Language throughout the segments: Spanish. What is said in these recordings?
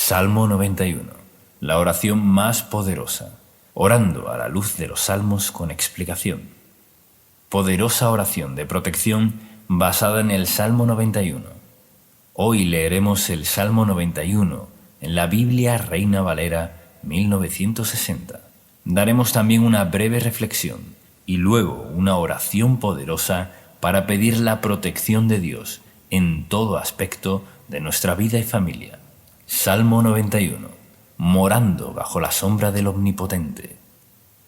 Salmo 91, la oración más poderosa, orando a la luz de los salmos con explicación. Poderosa oración de protección basada en el Salmo 91. Hoy leeremos el Salmo 91 en la Biblia Reina Valera 1960. Daremos también una breve reflexión y luego una oración poderosa para pedir la protección de Dios en todo aspecto de nuestra vida y familia. Salmo 91. Morando bajo la sombra del Omnipotente.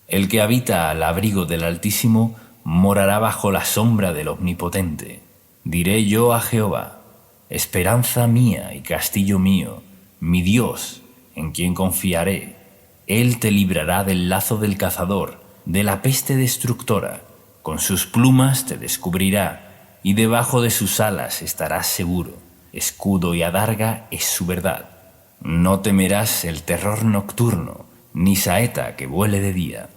El que habita al abrigo del Altísimo morará bajo la sombra del Omnipotente. Diré yo a Jehová, esperanza mía y castillo mío, mi Dios, en quien confiaré. Él te librará del lazo del cazador, de la peste destructora. Con sus plumas te descubrirá, y debajo de sus alas estarás seguro. Escudo y adarga es su verdad. No temerás el terror nocturno, ni saeta que vuele de día,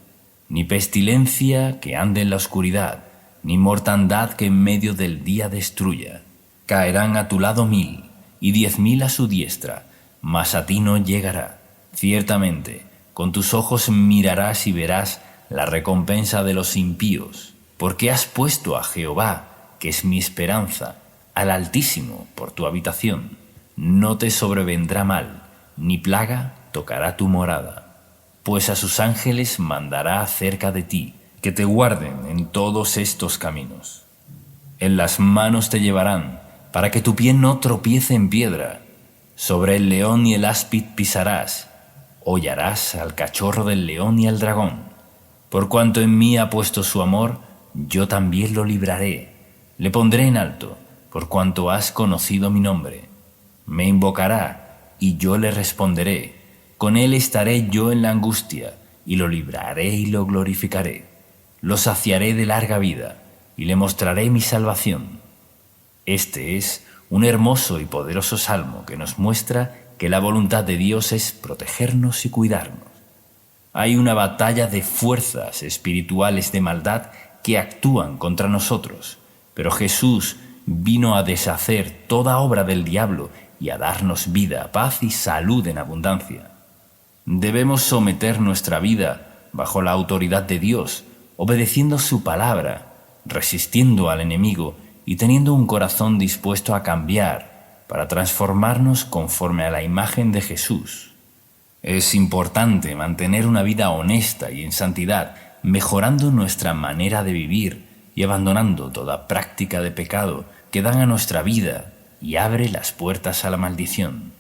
ni pestilencia que ande en la oscuridad, ni mortandad que en medio del día destruya. Caerán a tu lado 1000 y 10.000 a su diestra, mas a ti no llegará. Ciertamente, con tus ojos mirarás y verás la recompensa de los impíos, porque has puesto a Jehová, que es mi esperanza, al Altísimo por tu habitación. No te sobrevendrá mal, ni plaga tocará tu morada, pues a sus ángeles mandará acerca de ti, que te guarden en todos estos caminos. En las manos te llevarán, para que tu pie no tropiece en piedra. Sobre el león y el áspid pisarás, hollarás al cachorro del león y al dragón. Por cuanto en mí ha puesto su amor, yo también lo libraré. Le pondré en alto, por cuanto has conocido mi nombre. Me invocará, y yo le responderé. Con él estaré yo en la angustia, y lo libraré y lo glorificaré. Lo saciaré de larga vida, y le mostraré mi salvación. Este es un hermoso y poderoso salmo que nos muestra que la voluntad de Dios es protegernos y cuidarnos. Hay una batalla de fuerzas espirituales de maldad que actúan contra nosotros, pero Jesús vino a deshacer toda obra del diablo y a darnos vida, paz y salud en abundancia. Debemos someter nuestra vida bajo la autoridad de Dios, obedeciendo su palabra, resistiendo al enemigo y teniendo un corazón dispuesto a cambiar para transformarnos conforme a la imagen de Jesús. Es importante mantener una vida honesta y en santidad, mejorando nuestra manera de vivir y abandonando toda práctica de pecado que dan a nuestra vida y abre las puertas a la maldición.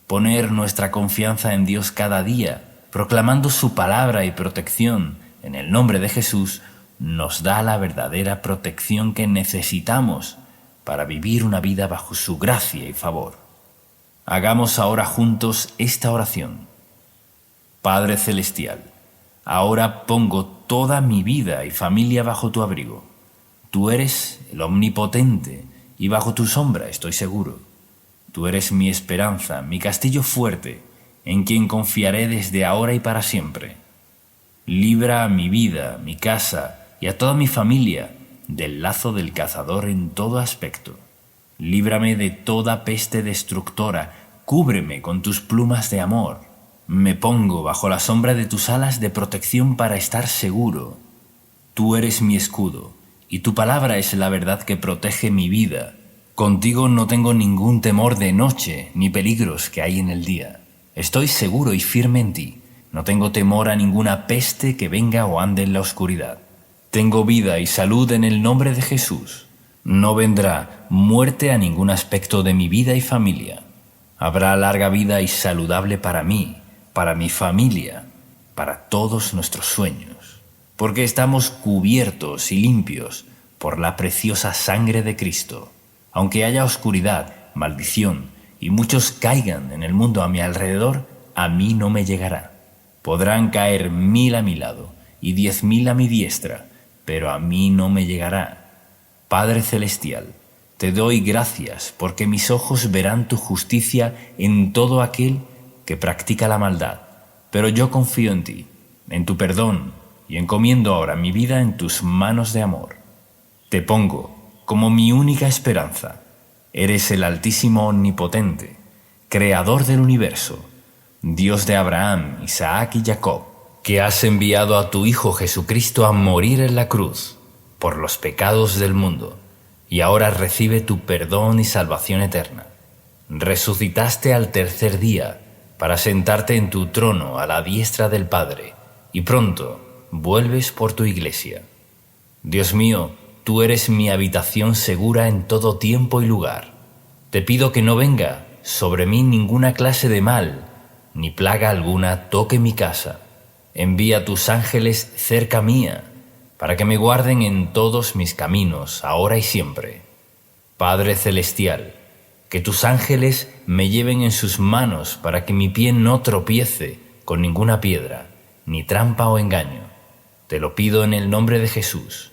Poner nuestra confianza en Dios cada día, proclamando su palabra y protección en el nombre de Jesús, nos da la verdadera protección que necesitamos para vivir una vida bajo su gracia y favor. Hagamos ahora juntos esta oración. Padre Celestial, ahora pongo toda mi vida y familia bajo tu abrigo. Tú eres el Omnipotente, y bajo tu sombra estoy seguro. Tú eres mi esperanza, mi castillo fuerte, en quien confiaré desde ahora y para siempre. Libra a mi vida, mi casa y a toda mi familia del lazo del cazador en todo aspecto. Líbrame de toda peste destructora, cúbreme con tus plumas de amor. Me pongo bajo la sombra de tus alas de protección para estar seguro. Tú eres mi escudo, y tu palabra es la verdad que protege mi vida. Contigo no tengo ningún temor de noche ni peligros que hay en el día. Estoy seguro y firme en ti. No tengo temor a ninguna peste que venga o ande en la oscuridad. Tengo vida y salud en el nombre de Jesús. No vendrá muerte a ningún aspecto de mi vida y familia. Habrá larga vida y saludable para mí, para mi familia, para todos nuestros sueños. Porque estamos cubiertos y limpios por la preciosa sangre de Cristo. Aunque haya oscuridad, maldición y muchos caigan en el mundo a mi alrededor, a mí no me llegará. Podrán caer 1000 a mi lado y 10.000 a mi diestra, pero a mí no me llegará. Padre Celestial, te doy gracias porque mis ojos verán tu justicia en todo aquel que practica la maldad, pero yo confío en ti, en tu perdón, y encomiendo ahora mi vida en tus manos de amor. Te pongo como mi única esperanza. Eres el Altísimo Omnipotente, Creador del universo, Dios de Abraham, Isaac y Jacob, que has enviado a tu Hijo Jesucristo a morir en la cruz por los pecados del mundo, y ahora recibe tu perdón y salvación eterna. Resucitaste al tercer día para sentarte en tu trono a la diestra del Padre, y pronto vuelves por tu iglesia. Dios mío, tú eres mi habitación segura en todo tiempo y lugar. Te pido que no venga sobre mí ninguna clase de mal, ni plaga alguna toque mi casa. Envía tus ángeles cerca mía, para que me guarden en todos mis caminos, ahora y siempre. Padre celestial, que tus ángeles me lleven en sus manos para que mi pie no tropiece con ninguna piedra, ni trampa o engaño. Te lo pido en el nombre de Jesús.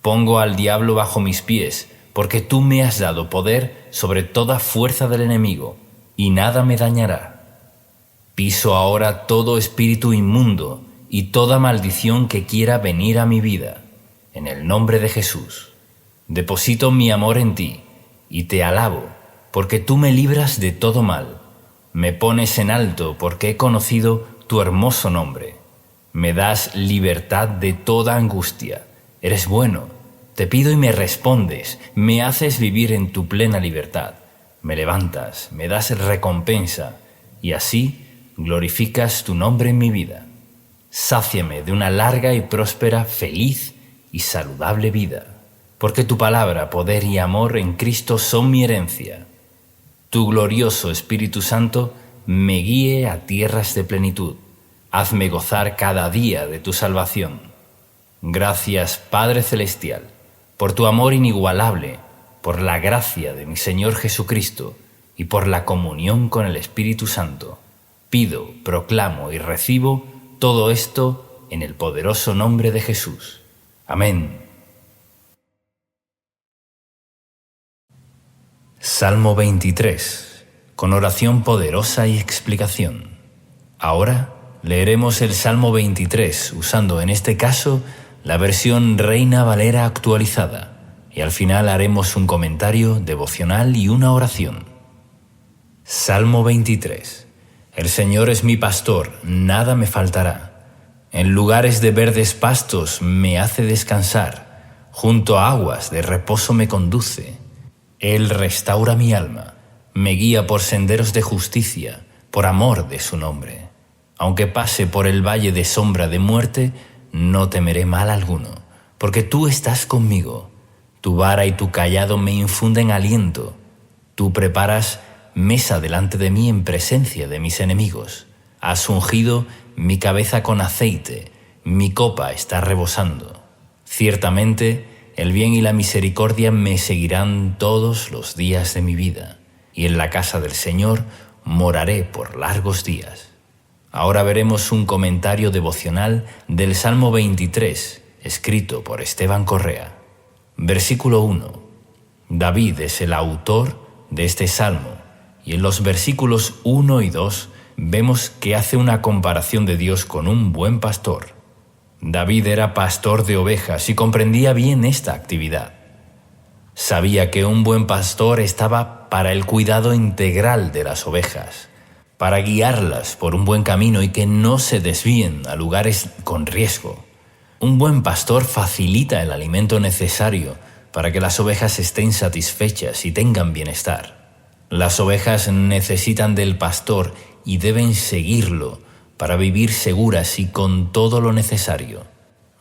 Pongo al diablo bajo mis pies, porque tú me has dado poder sobre toda fuerza del enemigo, y nada me dañará. Piso ahora todo espíritu inmundo y toda maldición que quiera venir a mi vida, en el nombre de Jesús. Deposito mi amor en ti, y te alabo, porque tú me libras de todo mal. Me pones en alto porque he conocido tu hermoso nombre. Me das libertad de toda angustia. Eres bueno. Te pido y me respondes. Me haces vivir en tu plena libertad. Me levantas, me das recompensa, y así glorificas tu nombre en mi vida. Sáciame de una larga y próspera, feliz y saludable vida, porque tu palabra, poder y amor en Cristo son mi herencia. Tu glorioso Espíritu Santo me guíe a tierras de plenitud. Hazme gozar cada día de tu salvación. Gracias, Padre Celestial, por tu amor inigualable, por la gracia de mi Señor Jesucristo y por la comunión con el Espíritu Santo. Pido, proclamo y recibo todo esto en el poderoso nombre de Jesús. Amén. Salmo 23, con oración poderosa y explicación. Ahora leeremos el Salmo 23 usando en este caso la versión Reina Valera actualizada, y al final haremos un comentario devocional y una oración. Salmo 23. El Señor es mi pastor, nada me faltará. En lugares de verdes pastos me hace descansar, junto a aguas de reposo me conduce. Él restaura mi alma, me guía por senderos de justicia, por amor de su nombre. Aunque pase por el valle de sombra de muerte, no temeré mal alguno, porque tú estás conmigo. Tu vara y tu cayado me infunden aliento. Tú preparas mesa delante de mí en presencia de mis enemigos. Has ungido mi cabeza con aceite, mi copa está rebosando. Ciertamente, el bien y la misericordia me seguirán todos los días de mi vida, y en la casa del Señor moraré por largos días. Ahora veremos un comentario devocional del Salmo 23, escrito por Esteban Correa. Versículo 1. David es el autor de este salmo, y en los versículos 1 y 2 vemos que hace una comparación de Dios con un buen pastor. David era pastor de ovejas y comprendía bien esta actividad. Sabía que un buen pastor estaba para el cuidado integral de las ovejas, para guiarlas por un buen camino y que no se desvíen a lugares con riesgo. Un buen pastor facilita el alimento necesario para que las ovejas estén satisfechas y tengan bienestar. Las ovejas necesitan del pastor y deben seguirlo para vivir seguras y con todo lo necesario.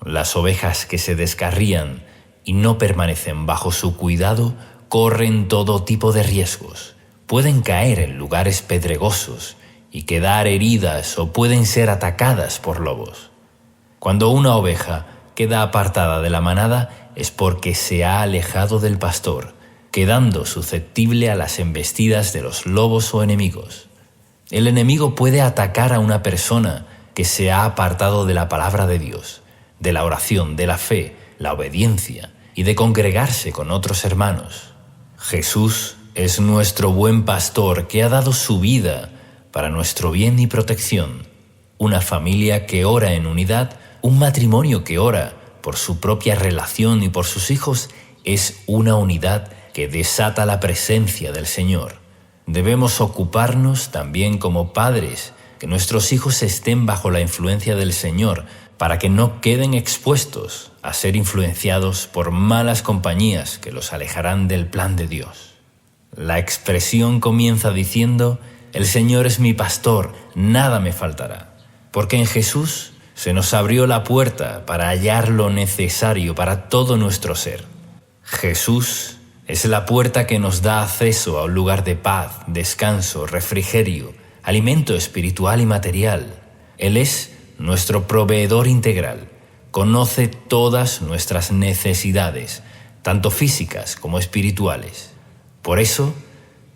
Las ovejas que se descarrían y no permanecen bajo su cuidado corren todo tipo de riesgos. Pueden caer en lugares pedregosos y quedar heridas o pueden ser atacadas por lobos. Cuando una oveja queda apartada de la manada es porque se ha alejado del pastor, quedando susceptible a las embestidas de los lobos o enemigos. El enemigo puede atacar a una persona que se ha apartado de la palabra de Dios, de la oración, de la fe, la obediencia y de congregarse con otros hermanos. Jesús es nuestro buen pastor que ha dado su vida para nuestro bien y protección. Una familia que ora en unidad, un matrimonio que ora por su propia relación y por sus hijos es una unidad que desata la presencia del Señor. Debemos ocuparnos también como padres que nuestros hijos estén bajo la influencia del Señor, para que no queden expuestos a ser influenciados por malas compañías que los alejarán del plan de Dios. La expresión comienza diciendo: «El Señor es mi pastor, nada me faltará», porque en Jesús se nos abrió la puerta para hallar lo necesario para todo nuestro ser. Jesús es la puerta que nos da acceso a un lugar de paz, descanso, refrigerio, alimento espiritual y material. Él es nuestro proveedor integral. Conoce todas nuestras necesidades, tanto físicas como espirituales. Por eso,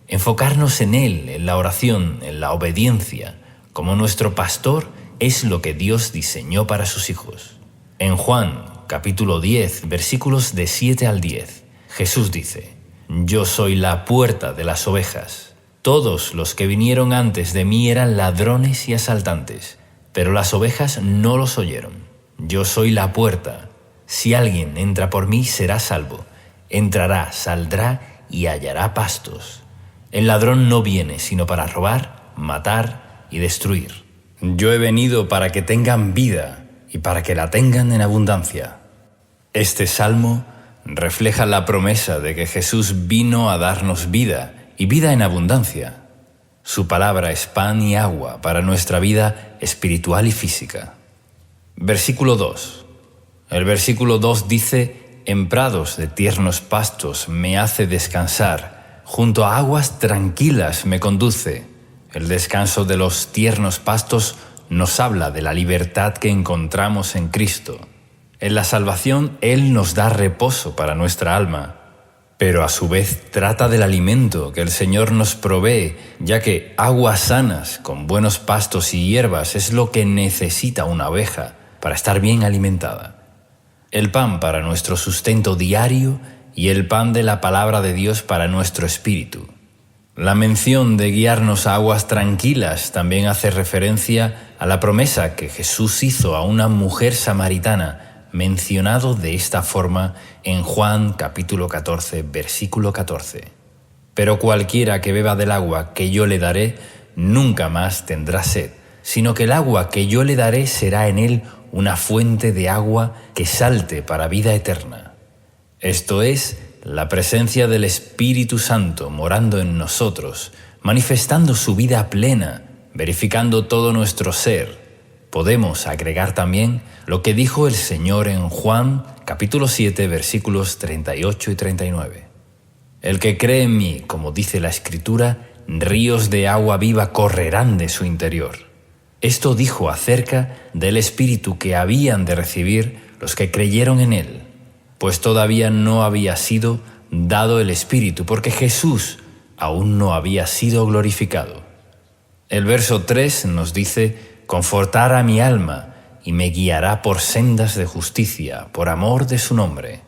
enfocarnos en Él, en la oración, en la obediencia, como nuestro pastor, es lo que Dios diseñó para sus hijos. En Juan, capítulo 10, versículos de 7 al 10, Jesús dice: «Yo soy la puerta de las ovejas. Todos los que vinieron antes de mí eran ladrones y asaltantes, pero las ovejas no los oyeron. Yo soy la puerta. Si alguien entra por mí, será salvo. Entrará, saldrá y hallará pastos. El ladrón no viene sino para robar, matar y destruir. Yo he venido para que tengan vida y para que la tengan en abundancia». Este salmo refleja la promesa de que Jesús vino a darnos vida y vida en abundancia. Su palabra es pan y agua para nuestra vida espiritual y física. Versículo 2. El versículo 2 dice: «En prados de tiernos pastos me hace descansar, junto a aguas tranquilas me conduce». El descanso de los tiernos pastos nos habla de la libertad que encontramos en Cristo. En la salvación, Él nos da reposo para nuestra alma, pero a su vez trata del alimento que el Señor nos provee, ya que aguas sanas con buenos pastos y hierbas es lo que necesita una oveja para estar bien alimentada. El pan para nuestro sustento diario y el pan de la palabra de Dios para nuestro espíritu. La mención de guiarnos a aguas tranquilas también hace referencia a la promesa que Jesús hizo a una mujer samaritana, mencionado de esta forma en Juan capítulo 14, versículo 14. «Pero cualquiera que beba del agua que yo le daré, nunca más tendrá sed, sino que el agua que yo le daré será en él una fuente de agua que salte para vida eterna». Esto es, la presencia del Espíritu Santo morando en nosotros, manifestando su vida plena, verificando todo nuestro ser. Podemos agregar también lo que dijo el Señor en Juan capítulo 7, versículos 38 y 39. «El que cree en mí, como dice la Escritura, ríos de agua viva correrán de su interior». Esto dijo acerca del Espíritu que habían de recibir los que creyeron en Él, pues todavía no había sido dado el Espíritu, porque Jesús aún no había sido glorificado. El verso 3 nos dice: «Confortará a mi alma y me guiará por sendas de justicia, por amor de su nombre».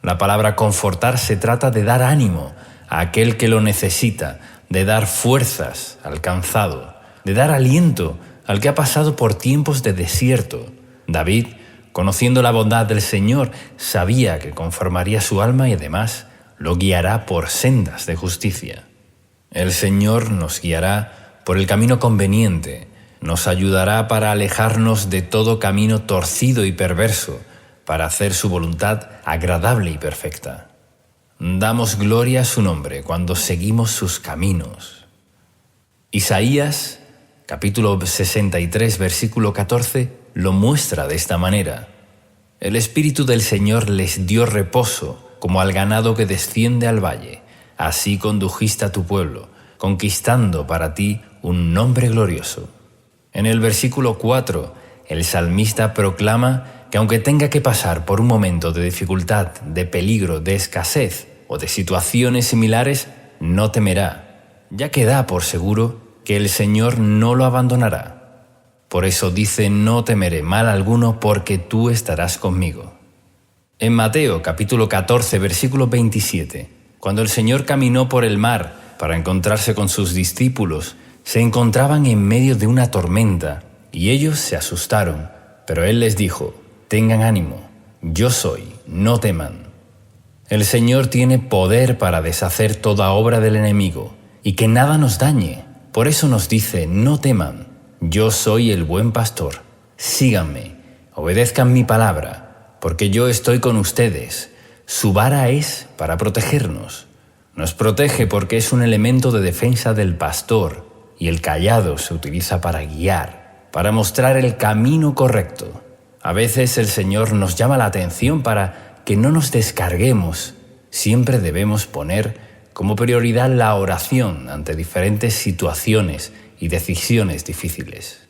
La palabra confortar se trata de dar ánimo a aquel que lo necesita, de dar fuerzas al cansado, de dar aliento al que ha pasado por tiempos de desierto. David, conociendo la bondad del Señor, sabía que conformaría su alma y además lo guiará por sendas de justicia. El Señor nos guiará por el camino conveniente, nos ayudará para alejarnos de todo camino torcido y perverso, para hacer su voluntad agradable y perfecta. Damos gloria a su nombre cuando seguimos sus caminos. Isaías, capítulo 63, versículo 14, lo muestra de esta manera: «El Espíritu del Señor les dio reposo, como al ganado que desciende al valle. Así condujiste a tu pueblo, conquistando para ti un nombre glorioso». En el versículo 4, el salmista proclama que aunque tenga que pasar por un momento de dificultad, de peligro, de escasez o de situaciones similares, no temerá, ya que da por seguro que el Señor no lo abandonará. Por eso dice: «No temeré mal alguno, porque tú estarás conmigo». En Mateo capítulo 14, versículo 27, cuando el Señor caminó por el mar para encontrarse con sus discípulos, se encontraban en medio de una tormenta y ellos se asustaron, pero Él les dijo: «Tengan ánimo, yo soy, no teman». El Señor tiene poder para deshacer toda obra del enemigo y que nada nos dañe. Por eso nos dice: «No teman». Yo soy el buen pastor. Síganme, obedezcan mi palabra, porque yo estoy con ustedes. Su vara es para protegernos. Nos protege porque es un elemento de defensa del pastor, y el cayado se utiliza para guiar, para mostrar el camino correcto. A veces el Señor nos llama la atención para que no nos descarguemos. Siempre debemos poner como prioridad la oración ante diferentes situaciones y decisiones difíciles.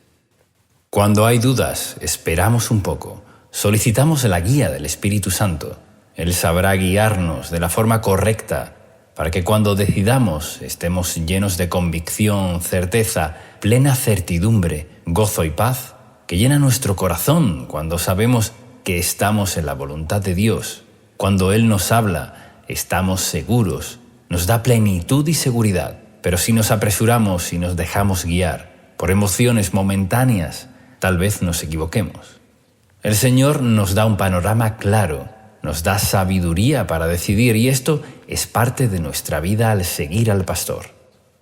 Cuando hay dudas, esperamos un poco, solicitamos la guía del Espíritu Santo. Él sabrá guiarnos de la forma correcta para que cuando decidamos estemos llenos de convicción, certeza, plena certidumbre, gozo y paz, que llena nuestro corazón cuando sabemos que estamos en la voluntad de Dios. Cuando Él nos habla, estamos seguros, nos da plenitud y seguridad. Pero si nos apresuramos y nos dejamos guiar por emociones momentáneas, tal vez nos equivoquemos. El Señor nos da un panorama claro, nos da sabiduría para decidir, y esto es parte de nuestra vida al seguir al pastor.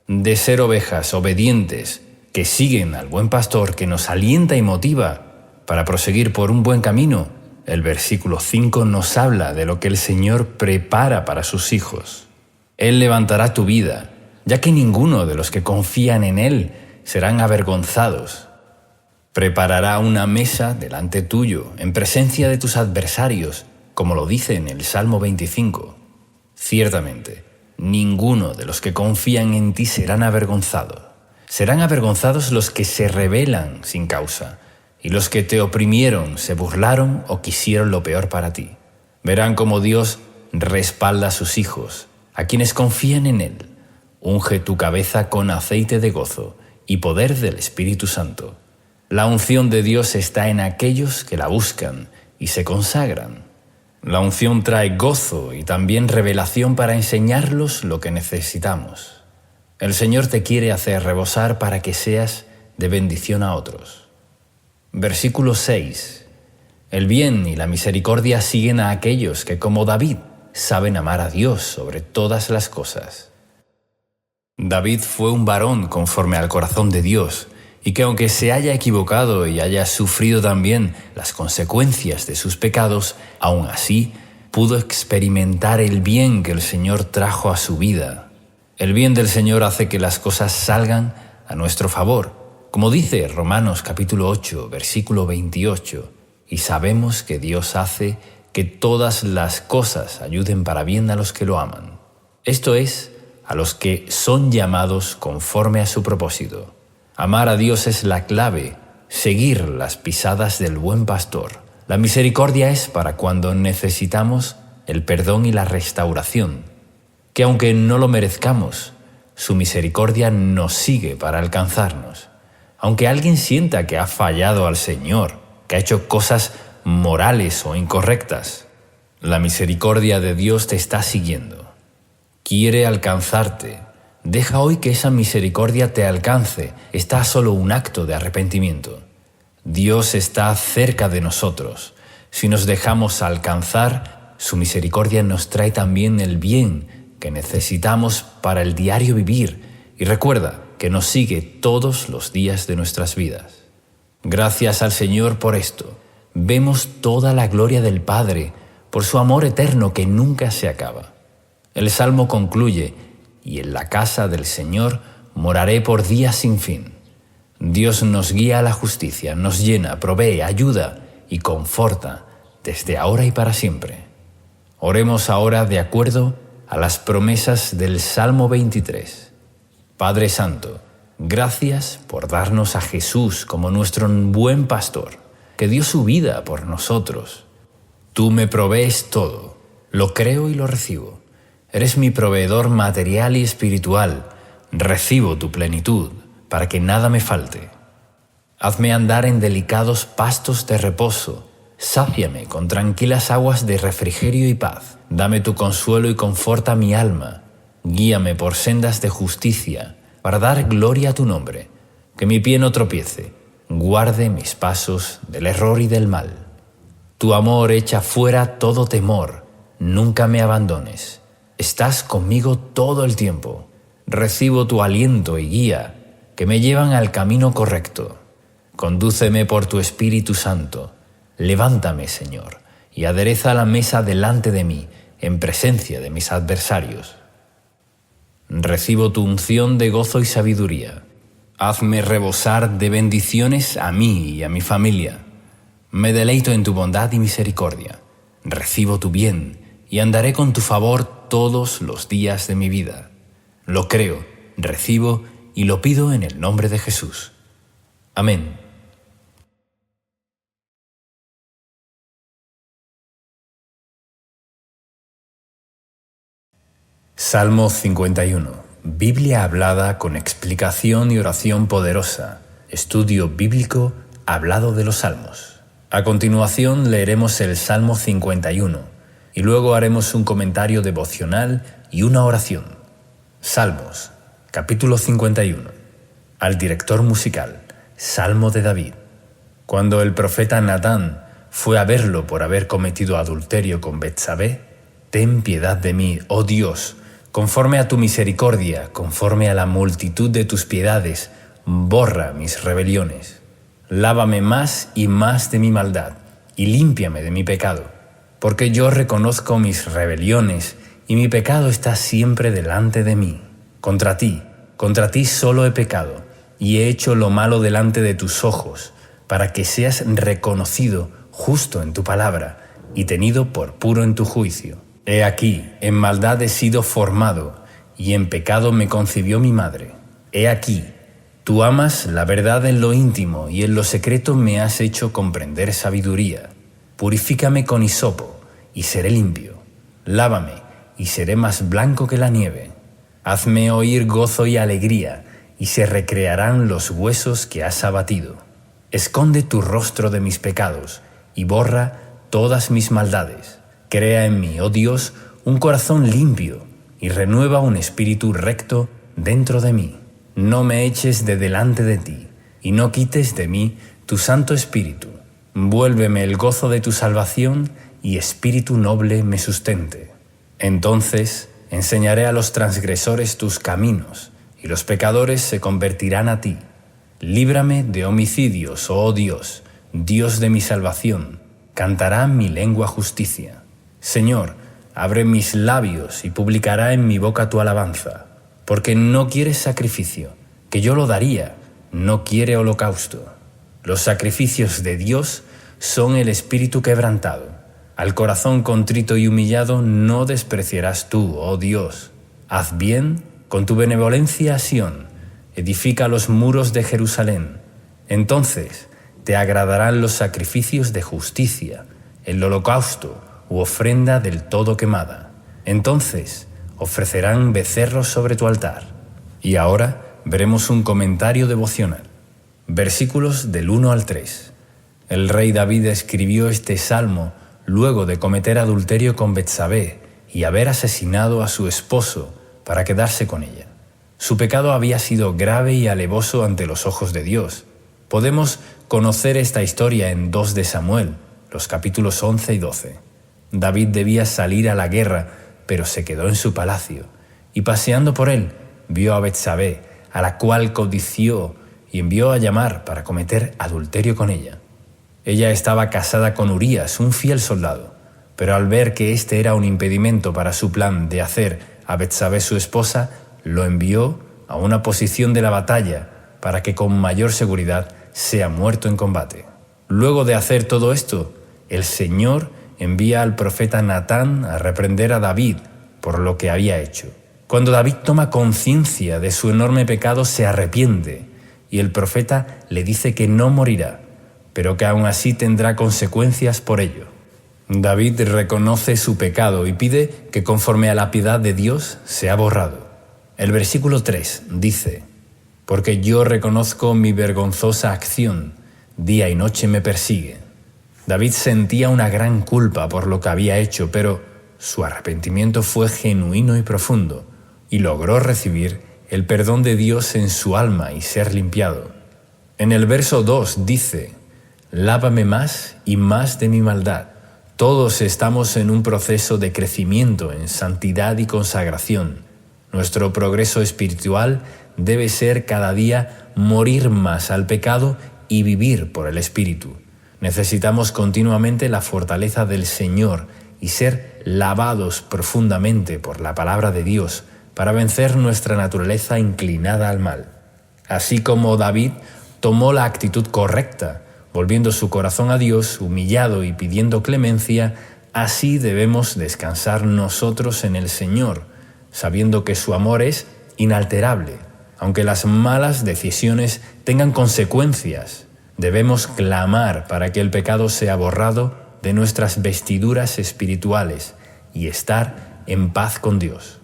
De ser ovejas obedientes que siguen al buen pastor que nos alienta y motiva para proseguir por un buen camino, el versículo 5 nos habla de lo que el Señor prepara para sus hijos. Él levantará tu vida, ya que ninguno de los que confían en Él serán avergonzados. Preparará una mesa delante tuyo, en presencia de tus adversarios, como lo dice en el Salmo 25. Ciertamente, ninguno de los que confían en ti serán avergonzados. Serán avergonzados los que se rebelan sin causa, y los que te oprimieron, se burlaron o quisieron lo peor para ti. Verán cómo Dios respalda a sus hijos, a quienes confían en Él. Unge tu cabeza con aceite de gozo y poder del Espíritu Santo. La unción de Dios está en aquellos que la buscan y se consagran. La unción trae gozo y también revelación para enseñarlos lo que necesitamos. El Señor te quiere hacer rebosar para que seas de bendición a otros. Versículo 6. El bien y la misericordia siguen a aquellos que, como David, saben amar a Dios sobre todas las cosas. David fue un varón conforme al corazón de Dios, y que aunque se haya equivocado y haya sufrido también las consecuencias de sus pecados, aún así pudo experimentar el bien que el Señor trajo a su vida. El bien del Señor hace que las cosas salgan a nuestro favor, como dice Romanos capítulo 8, versículo 28, y sabemos que Dios hace que todas las cosas ayuden para bien a los que lo aman. Esto es, a los que son llamados conforme a su propósito. Amar a Dios es la clave, seguir las pisadas del buen pastor. La misericordia es para cuando necesitamos el perdón y la restauración, que aunque no lo merezcamos, su misericordia nos sigue para alcanzarnos. Aunque alguien sienta que ha fallado al Señor, que ha hecho cosas morales o incorrectas, la misericordia de Dios te está siguiendo. Quiere alcanzarte. Deja hoy que esa misericordia te alcance. Está solo un acto de arrepentimiento. Dios está cerca de nosotros. Si nos dejamos alcanzar, su misericordia nos trae también el bien que necesitamos para el diario vivir. Y recuerda que nos sigue todos los días de nuestras vidas. Gracias al Señor por esto. Vemos toda la gloria del Padre por su amor eterno que nunca se acaba. El Salmo concluye: y en la casa del Señor moraré por días sin fin. Dios nos guía a la justicia, nos llena, provee, ayuda y conforta desde ahora y para siempre. Oremos ahora de acuerdo a las promesas del Salmo 23. Padre Santo, gracias por darnos a Jesús como nuestro buen pastor, que dio su vida por nosotros. Tú me provees todo, lo creo y lo recibo. Eres mi proveedor material y espiritual. Recibo tu plenitud para que nada me falte. Hazme andar en delicados pastos de reposo. Sáciame con tranquilas aguas de refrigerio y paz. Dame tu consuelo y conforta mi alma. Guíame por sendas de justicia para dar gloria a tu nombre. Que mi pie no tropiece. Guarde mis pasos del error y del mal. Tu amor echa fuera todo temor. Nunca me abandones. Estás conmigo todo el tiempo. Recibo tu aliento y guía que me llevan al camino correcto. Condúceme por tu Espíritu Santo. Levántame, Señor, y adereza la mesa delante de mí, en presencia de mis adversarios. Recibo tu unción de gozo y sabiduría. Hazme rebosar de bendiciones a mí y a mi familia. Me deleito en tu bondad y misericordia. Recibo tu bien y andaré con tu favor todos los días de mi vida. Lo creo, recibo y lo pido en el nombre de Jesús. Amén. Salmo 51. Biblia hablada con explicación y oración poderosa. Estudio bíblico hablado de los Salmos. A continuación leeremos el Salmo 51 y luego haremos un comentario devocional y una oración. Salmos, capítulo 51. Al director musical, Salmo de David. Cuando el profeta Natán fue a verlo por haber cometido adulterio con Betsabé, ten piedad de mí, oh Dios, conforme a tu misericordia, conforme a la multitud de tus piedades, borra mis rebeliones. Lávame más y más de mi maldad, y límpiame de mi pecado, porque yo reconozco mis rebeliones, y mi pecado está siempre delante de mí. Contra ti solo he pecado, y he hecho lo malo delante de tus ojos, para que seas reconocido justo en tu palabra, y tenido por puro en tu juicio. He aquí, en maldad he sido formado, y en pecado me concibió mi madre. He aquí, tú amas la verdad en lo íntimo, y en lo secreto me has hecho comprender sabiduría. Purifícame con hisopo, y seré limpio. Lávame, y seré más blanco que la nieve. Hazme oír gozo y alegría, y se recrearán los huesos que has abatido. Esconde tu rostro de mis pecados, y borra todas mis maldades. Crea en mí, oh Dios, un corazón limpio, y renueva un espíritu recto dentro de mí. No me eches de delante de ti, y no quites de mí tu Santo Espíritu. Vuélveme el gozo de tu salvación, y espíritu noble me sustente. Entonces enseñaré a los transgresores tus caminos, y los pecadores se convertirán a ti. Líbrame de homicidios, oh Dios, Dios de mi salvación. Cantará mi lengua justicia. Señor, abre mis labios y publicará en mi boca tu alabanza, porque no quieres sacrificio, que yo lo daría, no quiere holocausto. Los sacrificios de Dios son el espíritu quebrantado. Al corazón contrito y humillado no despreciarás tú, oh Dios. Haz bien con tu benevolencia a Sión, edifica los muros de Jerusalén. Entonces te agradarán los sacrificios de justicia, el holocausto u ofrenda del todo quemada. Entonces ofrecerán becerros sobre tu altar. Y ahora veremos un comentario devocional. Versículos del 1 al 3. El rey David escribió este salmo luego de cometer adulterio con Betsabé y haber asesinado a su esposo para quedarse con ella. Su pecado había sido grave y alevoso ante los ojos de Dios. Podemos conocer esta historia en 2 de Samuel, los capítulos 11 y 12. David debía salir a la guerra, pero se quedó en su palacio, y paseando por él, vio a Betsabé, a la cual codició y envió a llamar para cometer adulterio con ella. Ella estaba casada con Urías, un fiel soldado, pero al ver que este era un impedimento para su plan de hacer a Betsabé su esposa, lo envió a una posición de la batalla para que con mayor seguridad sea muerto en combate. Luego de hacer todo esto, el Señor envía al profeta Natán a reprender a David por lo que había hecho. Cuando David toma conciencia de su enorme pecado, se arrepiente, y el profeta le dice que no morirá, pero que aún así tendrá consecuencias por ello. David reconoce su pecado y pide que conforme a la piedad de Dios sea borrado. El versículo 3 dice: «Porque yo reconozco mi vergonzosa acción, día y noche me persigue». David sentía una gran culpa por lo que había hecho, pero su arrepentimiento fue genuino y profundo, y logró recibir el perdón de Dios en su alma y ser limpiado. En el verso 2 dice: «Lávame más y más de mi maldad». Todos estamos en un proceso de crecimiento en santidad y consagración. Nuestro progreso espiritual debe ser cada día morir más al pecado y vivir por el Espíritu. Necesitamos continuamente la fortaleza del Señor y ser lavados profundamente por la palabra de Dios para vencer nuestra naturaleza inclinada al mal. Así como David tomó la actitud correcta, volviendo su corazón a Dios, humillado y pidiendo clemencia, así debemos descansar nosotros en el Señor, sabiendo que su amor es inalterable. Aunque las malas decisiones tengan consecuencias, debemos clamar para que el pecado sea borrado de nuestras vestiduras espirituales y estar en paz con Dios.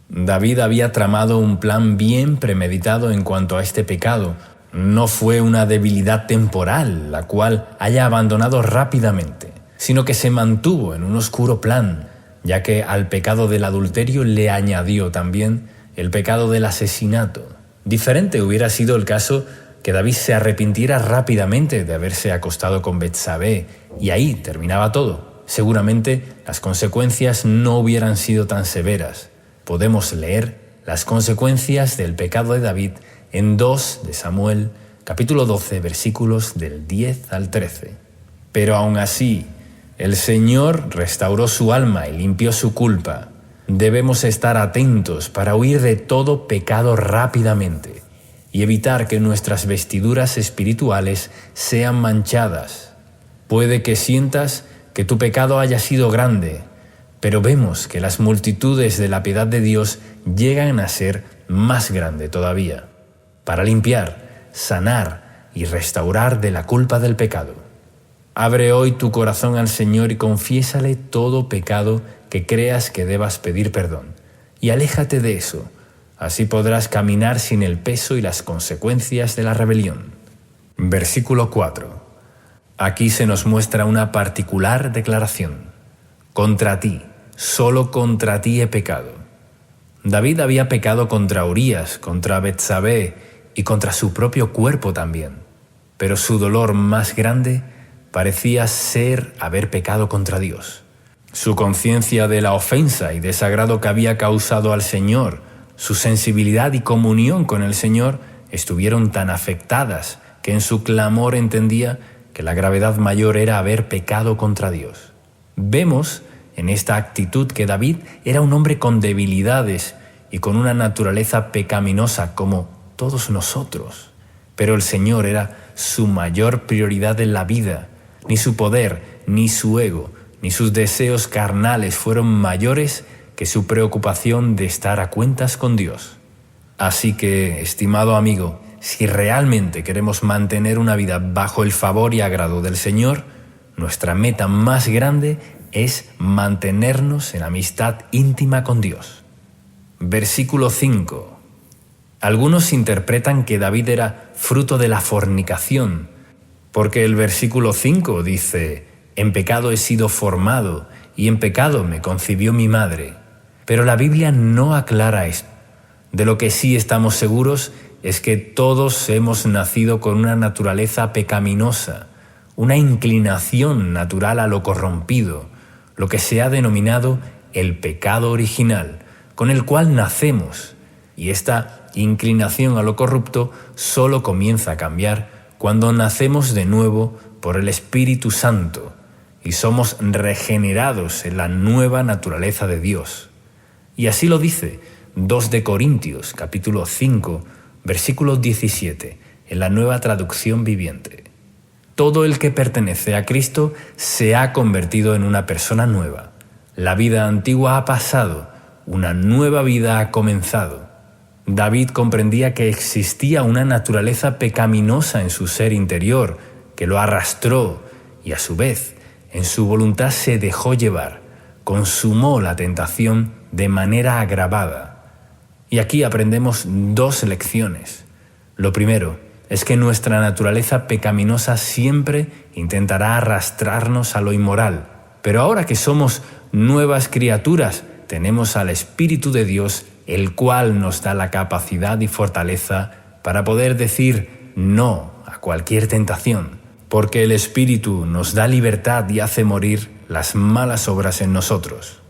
David había tramado un plan bien premeditado en cuanto a este pecado. No fue una debilidad temporal, la cual haya abandonado rápidamente, sino que se mantuvo en un oscuro plan, ya que al pecado del adulterio le añadió también el pecado del asesinato. Diferente hubiera sido el caso que David se arrepintiera rápidamente de haberse acostado con Betsabé, y ahí terminaba todo. Seguramente las consecuencias no hubieran sido tan severas. Podemos leer las consecuencias del pecado de David en 2 de Samuel, capítulo 12, versículos del 10 al 13. Pero aún así, el Señor restauró su alma y limpió su culpa. Debemos estar atentos para huir de todo pecado rápidamente y evitar que nuestras vestiduras espirituales sean manchadas. Puede que sientas que tu pecado haya sido grande, pero vemos que las multitudes de la piedad de Dios llegan a ser más grande todavía, para limpiar, sanar y restaurar de la culpa del pecado. Abre hoy tu corazón al Señor y confiésale todo pecado que creas que debas pedir perdón, y aléjate de eso. Así podrás caminar sin el peso y las consecuencias de la rebelión. Versículo 4. Aquí se nos muestra una particular declaración. Contra ti, solo contra ti he pecado. David había pecado contra Urías, contra Betsabé y contra su propio cuerpo también. Pero su dolor más grande parecía ser haber pecado contra Dios. Su conciencia de la ofensa y desagrado que había causado al Señor, su sensibilidad y comunión con el Señor estuvieron tan afectadas que en su clamor entendía que la gravedad mayor era haber pecado contra Dios. Vemos en esta actitud que David era un hombre con debilidades y con una naturaleza pecaminosa como todos nosotros. Pero el Señor era su mayor prioridad en la vida. Ni su poder, ni su ego, ni sus deseos carnales fueron mayores que su preocupación de estar a cuentas con Dios. Así que, estimado amigo, si realmente queremos mantener una vida bajo el favor y agrado del Señor, nuestra meta más grande es mantenernos en amistad íntima con Dios. Versículo 5. Algunos interpretan que David era fruto de la fornicación, porque el versículo 5 dice: «En pecado he sido formado, y en pecado me concibió mi madre». Pero la Biblia no aclara esto. De lo que sí estamos seguros es que todos hemos nacido con una naturaleza pecaminosa, una inclinación natural a lo corrompido, lo que se ha denominado el pecado original, con el cual nacemos, y esta inclinación a lo corrupto solo comienza a cambiar cuando nacemos de nuevo por el Espíritu Santo y somos regenerados en la nueva naturaleza de Dios. Y así lo dice 2 de Corintios, capítulo 5, versículo 17, en la Nueva Traducción Viviente. Todo el que pertenece a Cristo se ha convertido en una persona nueva. La vida antigua ha pasado, una nueva vida ha comenzado. David comprendía que existía una naturaleza pecaminosa en su ser interior, que lo arrastró y a su vez, en su voluntad se dejó llevar, consumó la tentación de manera agravada. Y aquí aprendemos 2 lecciones. Lo primero es que nuestra naturaleza pecaminosa siempre intentará arrastrarnos a lo inmoral, pero ahora que somos nuevas criaturas, tenemos al Espíritu de Dios, el cual nos da la capacidad y fortaleza para poder decir no a cualquier tentación, porque el Espíritu nos da libertad y hace morir las malas obras en nosotros.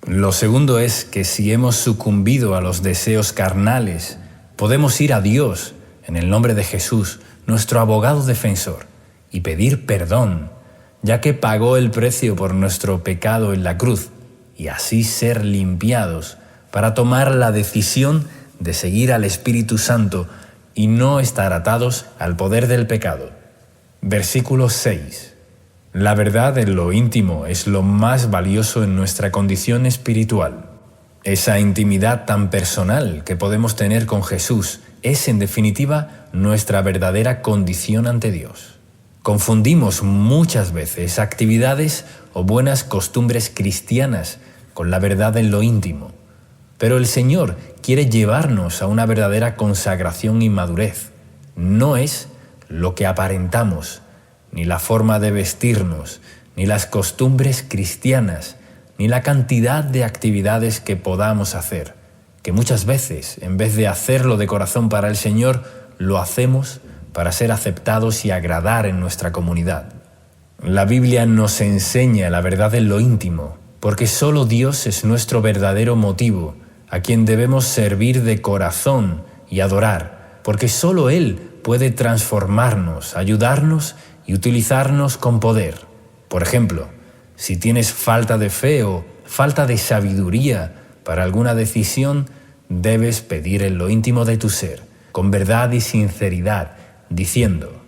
Lo segundo es que si hemos sucumbido a los deseos carnales, podemos ir a Dios en el nombre de Jesús, nuestro abogado defensor, y pedir perdón, ya que pagó el precio por nuestro pecado en la cruz, y así ser limpiados para tomar la decisión de seguir al Espíritu Santo y no estar atados al poder del pecado. Versículo 6. La verdad en lo íntimo es lo más valioso en nuestra condición espiritual. Esa intimidad tan personal que podemos tener con Jesús es, en definitiva, nuestra verdadera condición ante Dios. Confundimos muchas veces actividades o buenas costumbres cristianas con la verdad en lo íntimo. Pero el Señor quiere llevarnos a una verdadera consagración y madurez. No es lo que aparentamos, ni la forma de vestirnos, ni las costumbres cristianas, ni la cantidad de actividades que podamos hacer, que muchas veces, en vez de hacerlo de corazón para el Señor, lo hacemos para ser aceptados y agradar en nuestra comunidad. La Biblia nos enseña la verdad en lo íntimo, porque solo Dios es nuestro verdadero motivo, a quien debemos servir de corazón y adorar, porque solo Él puede transformarnos, ayudarnos y utilizarnos con poder. Por ejemplo, si tienes falta de fe o falta de sabiduría para alguna decisión, debes pedir en lo íntimo de tu ser, con verdad y sinceridad, diciendo: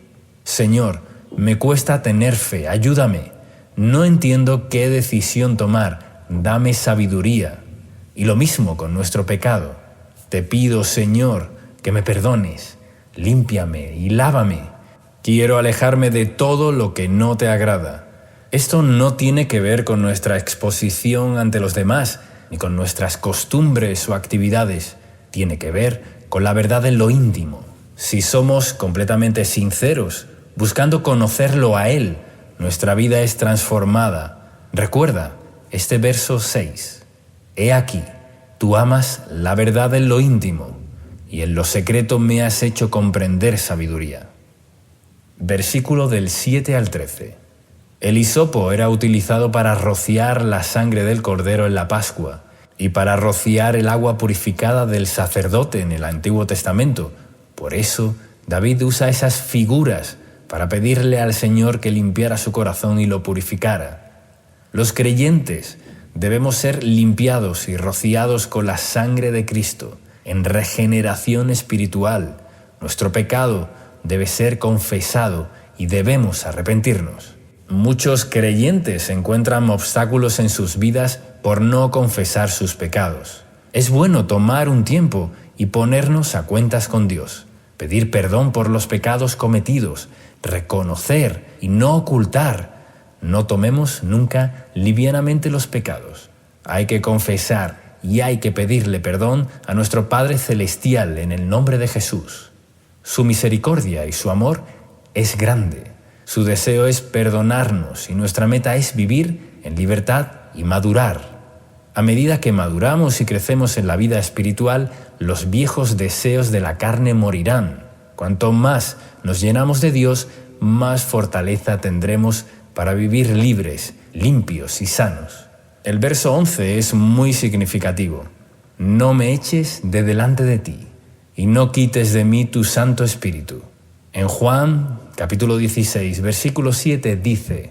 Señor, me cuesta tener fe, ayúdame. No entiendo qué decisión tomar, dame sabiduría. Y lo mismo con nuestro pecado. Te pido, Señor, que me perdones, límpiame y lávame. Quiero alejarme de todo lo que no te agrada. Esto no tiene que ver con nuestra exposición ante los demás, ni con nuestras costumbres o actividades. Tiene que ver con la verdad en lo íntimo. Si somos completamente sinceros, buscando conocerlo a Él, nuestra vida es transformada. Recuerda este verso 6. He aquí, tú amas la verdad en lo íntimo, y en lo secreto me has hecho comprender sabiduría. Versículo del 7 al 13. El hisopo era utilizado para rociar la sangre del cordero en la Pascua y para rociar el agua purificada del sacerdote en el Antiguo Testamento. Por eso, David usa esas figuras para pedirle al Señor que limpiara su corazón y lo purificara. Los creyentes debemos ser limpiados y rociados con la sangre de Cristo en regeneración espiritual. Nuestro pecado debe ser confesado y debemos arrepentirnos. Muchos creyentes encuentran obstáculos en sus vidas por no confesar sus pecados. Es bueno tomar un tiempo y ponernos a cuentas con Dios, pedir perdón por los pecados cometidos, reconocer y no ocultar. No tomemos nunca livianamente los pecados. Hay que confesar y hay que pedirle perdón a nuestro Padre Celestial en el nombre de Jesús. Su misericordia y su amor es grande. Su deseo es perdonarnos y nuestra meta es vivir en libertad y madurar. A medida que maduramos y crecemos en la vida espiritual, los viejos deseos de la carne morirán. Cuanto más nos llenamos de Dios, más fortaleza tendremos para vivir libres, limpios y sanos. El verso 11 es muy significativo. No me eches de delante de ti, y no quites de mí tu Santo Espíritu. En Juan, capítulo 16, versículo 7 dice: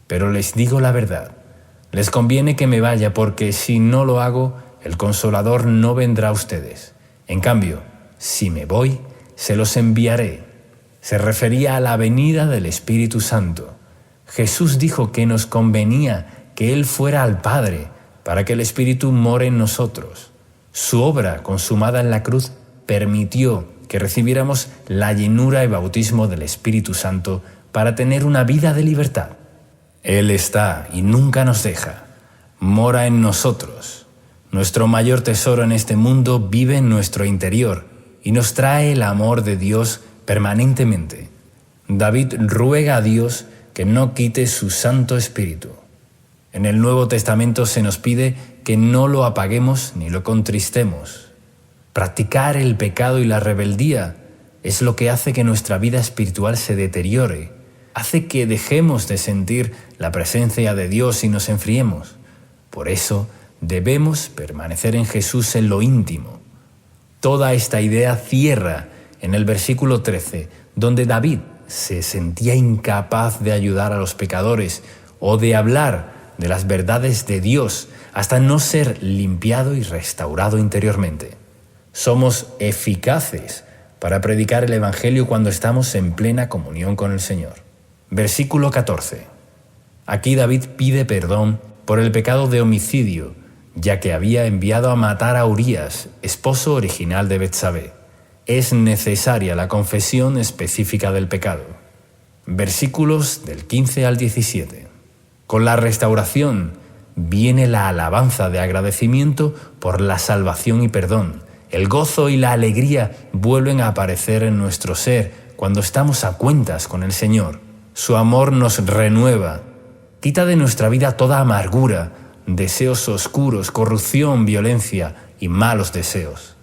pero les digo la verdad, les conviene que me vaya, porque si no lo hago, el Consolador no vendrá a ustedes. En cambio, si me voy, se los enviaré. Se refería a la venida del Espíritu Santo. Jesús dijo que nos convenía que Él fuera al Padre para que el Espíritu more en nosotros. Su obra consumada en la cruz permitió que recibiéramos la llenura y bautismo del Espíritu Santo para tener una vida de libertad. Él está y nunca nos deja. Mora en nosotros. Nuestro mayor tesoro en este mundo vive en nuestro interior y nos trae el amor de Dios permanentemente. David ruega a Dios que no quite su Santo Espíritu. En el Nuevo Testamento se nos pide que no lo apaguemos ni lo contristemos. Practicar el pecado y la rebeldía es lo que hace que nuestra vida espiritual se deteriore, hace que dejemos de sentir la presencia de Dios y nos enfriemos. Por eso debemos permanecer en Jesús en lo íntimo. Toda esta idea cierra en el versículo 13, donde David se sentía incapaz de ayudar a los pecadores o de hablar de las verdades de Dios hasta no ser limpiado y restaurado interiormente. Somos eficaces para predicar el Evangelio cuando estamos en plena comunión con el Señor. Versículo 14. Aquí David pide perdón por el pecado de homicidio, ya que había enviado a matar a Urías, esposo original de Betsabé. Es necesaria la confesión específica del pecado. Versículos del 15 al 17. Con la restauración viene la alabanza de agradecimiento por la salvación y perdón. El gozo y la alegría vuelven a aparecer en nuestro ser cuando estamos a cuentas con el Señor. Su amor nos renueva, quita de nuestra vida toda amargura, deseos oscuros, corrupción, violencia y malos deseos.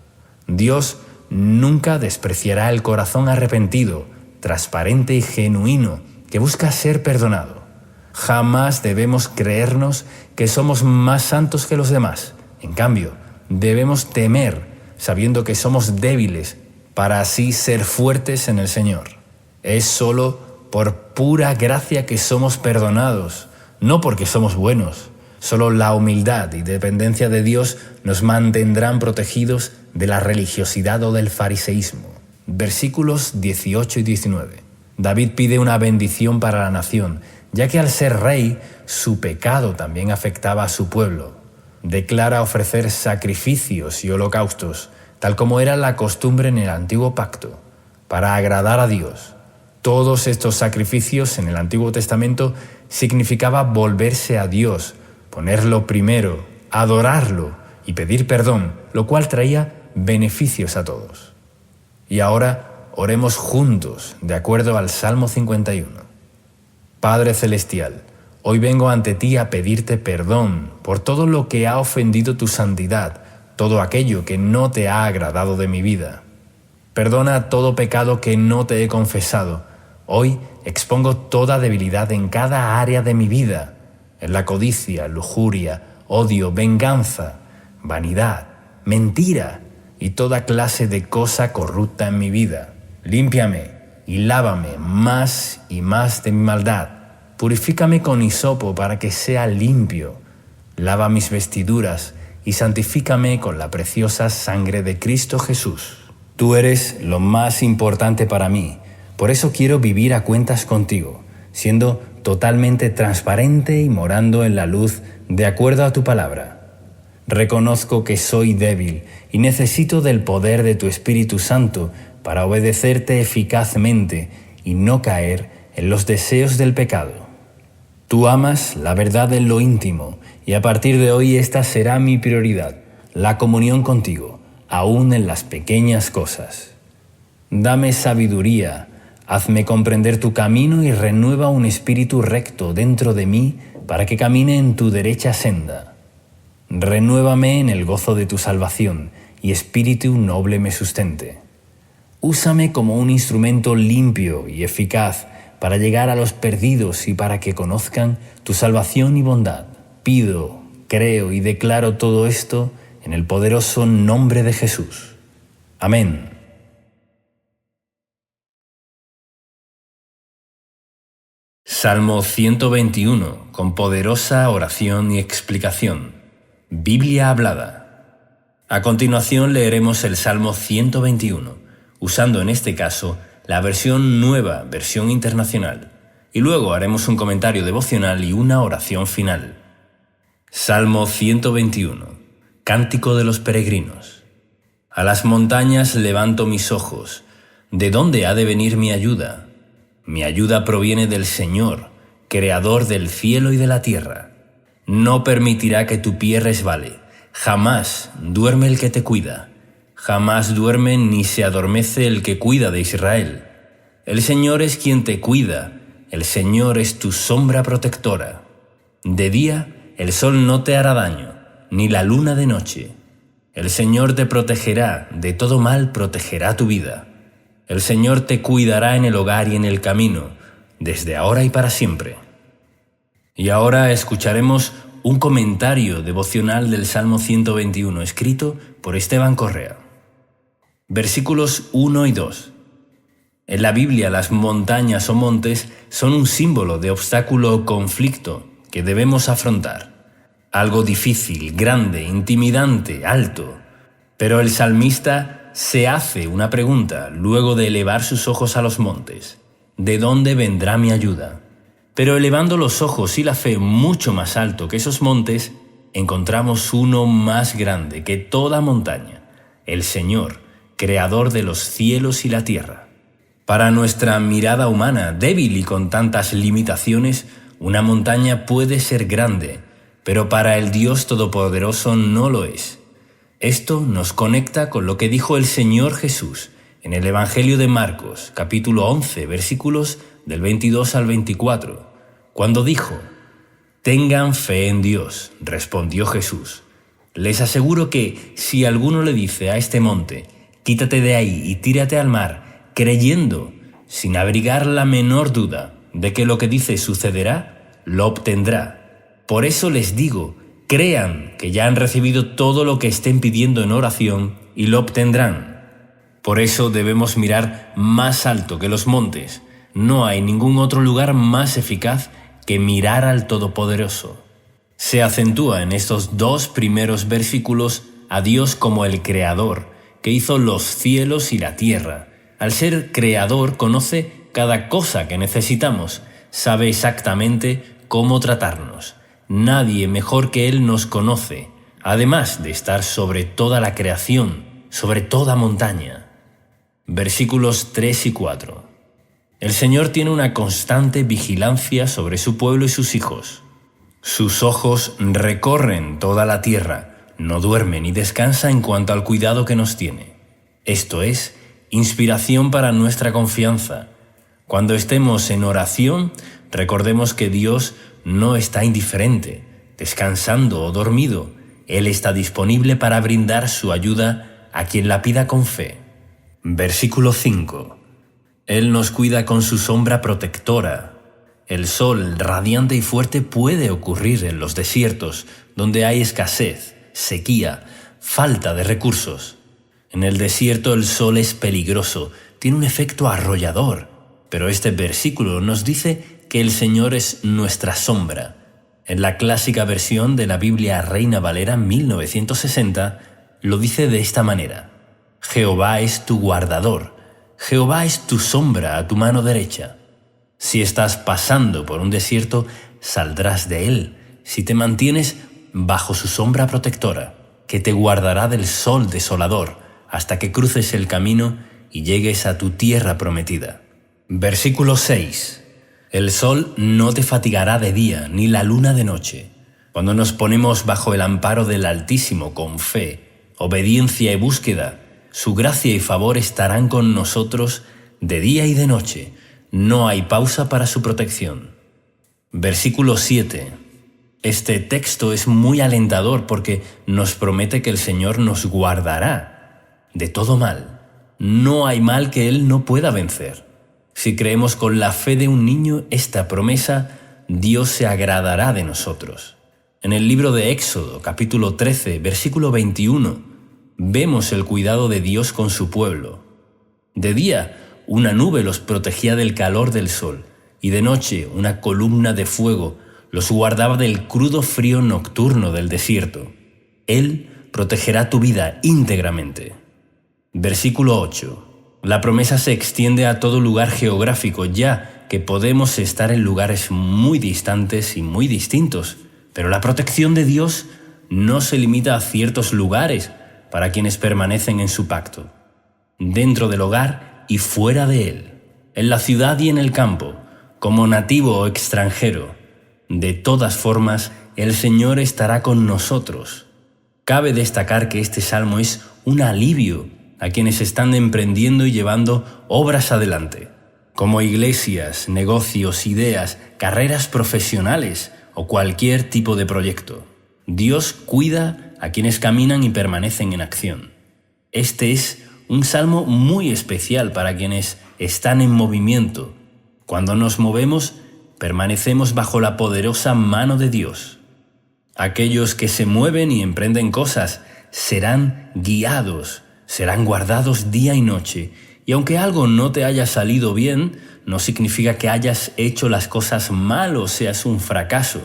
Dios nunca despreciará el corazón arrepentido, transparente y genuino que busca ser perdonado. Jamás debemos creernos que somos más santos que los demás. En cambio, debemos temer, sabiendo que somos débiles, para así ser fuertes en el Señor. Es solo por pura gracia que somos perdonados, no porque somos buenos. Solo la humildad y dependencia de Dios nos mantendrán protegidos de la religiosidad o del fariseísmo. Versículos 18 y 19. David pide una bendición para la nación, ya que al ser rey, su pecado también afectaba a su pueblo. Declara ofrecer sacrificios y holocaustos, tal como era la costumbre en el antiguo pacto, para agradar a Dios. Todos estos sacrificios en el Antiguo Testamento significaba volverse a Dios, ponerlo primero, adorarlo y pedir perdón, lo cual traía beneficios a todos. Y ahora oremos juntos, de acuerdo al Salmo 51. Padre Celestial, hoy vengo ante ti a pedirte perdón por todo lo que ha ofendido tu santidad, todo aquello que no te ha agradado de mi vida. Perdona todo pecado que no te he confesado. Hoy expongo toda debilidad en cada área de mi vida, en la codicia, lujuria, odio, venganza, vanidad, mentira y toda clase de cosa corrupta en mi vida. Límpiame y lávame más y más de mi maldad. Purifícame con hisopo para que sea limpio. Lava mis vestiduras y santifícame con la preciosa sangre de Cristo Jesús. Tú eres lo más importante para mí. Por eso quiero vivir a cuentas contigo, siendo totalmente transparente y morando en la luz de acuerdo a tu palabra. Reconozco que soy débil y necesito del poder de tu Espíritu Santo para obedecerte eficazmente y no caer en los deseos del pecado. Tú amas la verdad en lo íntimo y a partir de hoy esta será mi prioridad, la comunión contigo, aún en las pequeñas cosas. Dame sabiduría, hazme comprender tu camino y renueva un espíritu recto dentro de mí para que camine en tu derecha senda. Renuévame en el gozo de tu salvación y espíritu noble me sustente. Úsame como un instrumento limpio y eficaz para llegar a los perdidos y para que conozcan tu salvación y bondad. Pido, creo y declaro todo esto en el poderoso nombre de Jesús. Amén. Salmo 121, con poderosa oración y explicación. Biblia hablada. A continuación leeremos el Salmo 121, usando en este caso la versión nueva, versión internacional, y luego haremos un comentario devocional y una oración final. Salmo 121, Cántico de los Peregrinos. A las montañas levanto mis ojos. ¿De dónde ha de venir mi ayuda? Mi ayuda proviene del Señor, Creador del cielo y de la tierra. No permitirá que tu pie resbale. Jamás duerme el que te cuida. Jamás duerme ni se adormece el que cuida de Israel. El Señor es quien te cuida. El Señor es tu sombra protectora. De día el sol no te hará daño, ni la luna de noche. El Señor te protegerá, de todo mal protegerá tu vida. El Señor te cuidará en el hogar y en el camino, desde ahora y para siempre. Y ahora escucharemos un comentario devocional del Salmo 121, escrito por Esteban Correa. Versículos 1 y 2. En la Biblia, las montañas o montes son un símbolo de obstáculo o conflicto que debemos afrontar. Algo difícil, grande, intimidante, alto. Pero el salmista se hace una pregunta luego de elevar sus ojos a los montes. ¿De dónde vendrá mi ayuda? Pero elevando los ojos y la fe mucho más alto que esos montes, encontramos uno más grande que toda montaña, el Señor, creador de los cielos y la tierra. Para nuestra mirada humana, débil y con tantas limitaciones, una montaña puede ser grande, pero para el Dios Todopoderoso no lo es. Esto nos conecta con lo que dijo el Señor Jesús en el Evangelio de Marcos, capítulo 11, versículos del 22 al 24, cuando dijo: «Tengan fe en Dios», respondió Jesús. «Les aseguro que si alguno le dice a este monte, quítate de ahí y tírate al mar, creyendo, sin abrigar la menor duda de que lo que dice sucederá, lo obtendrá. Por eso les digo, crean que ya han recibido todo lo que estén pidiendo en oración y lo obtendrán». Por eso debemos mirar más alto que los montes. No hay ningún otro lugar más eficaz que mirar al Todopoderoso. Se acentúa en estos dos primeros versículos a Dios como el Creador, que hizo los cielos y la tierra. Al ser Creador, conoce cada cosa que necesitamos, sabe exactamente cómo tratarnos. Nadie mejor que Él nos conoce, además de estar sobre toda la creación, sobre toda montaña. Versículos 3 y 4. El Señor tiene una constante vigilancia sobre su pueblo y sus hijos. Sus ojos recorren toda la tierra, no duerme ni descansa en cuanto al cuidado que nos tiene. Esto es inspiración para nuestra confianza. Cuando estemos en oración, recordemos que Dios no está indiferente, descansando o dormido. Él está disponible para brindar su ayuda a quien la pida con fe. Versículo 5. Él nos cuida con su sombra protectora. El sol radiante y fuerte puede ocurrir en los desiertos, donde hay escasez, sequía, falta de recursos. En el desierto el sol es peligroso, tiene un efecto arrollador, pero este versículo nos dice que el Señor es nuestra sombra. En la clásica versión de la Biblia Reina Valera 1960 lo dice de esta manera: Jehová es tu guardador, Jehová es tu sombra a tu mano derecha. Si estás pasando por un desierto, saldrás de él, si te mantienes bajo su sombra protectora, que te guardará del sol desolador, hasta que cruces el camino y llegues a tu tierra prometida. Versículo 6. El sol no te fatigará de día, ni la luna de noche. Cuando nos ponemos bajo el amparo del Altísimo con fe, obediencia y búsqueda, su gracia y favor estarán con nosotros de día y de noche. No hay pausa para su protección. Versículo 7. Este texto es muy alentador porque nos promete que el Señor nos guardará de todo mal. No hay mal que Él no pueda vencer. Si creemos con la fe de un niño esta promesa, Dios se agradará de nosotros. En el libro de Éxodo, capítulo 13, versículo 21, vemos el cuidado de Dios con su pueblo. De día, una nube los protegía del calor del sol, y de noche una columna de fuego los guardaba del crudo frío nocturno del desierto. Él protegerá tu vida íntegramente. Versículo 8. La promesa se extiende a todo lugar geográfico, ya que podemos estar en lugares muy distantes y muy distintos, pero la protección de Dios no se limita a ciertos lugares para quienes permanecen en su pacto. Dentro del hogar y fuera de él, en la ciudad y en el campo, como nativo o extranjero, de todas formas, el Señor estará con nosotros. Cabe destacar que este salmo es un alivio a quienes están emprendiendo y llevando obras adelante, como iglesias, negocios, ideas, carreras profesionales o cualquier tipo de proyecto. Dios cuida a quienes caminan y permanecen en acción. Este es un salmo muy especial para quienes están en movimiento. Cuando nos movemos, permanecemos bajo la poderosa mano de Dios. Aquellos que se mueven y emprenden cosas serán guiados, serán guardados día y noche, y aunque algo no te haya salido bien, no significa que hayas hecho las cosas mal o seas un fracaso.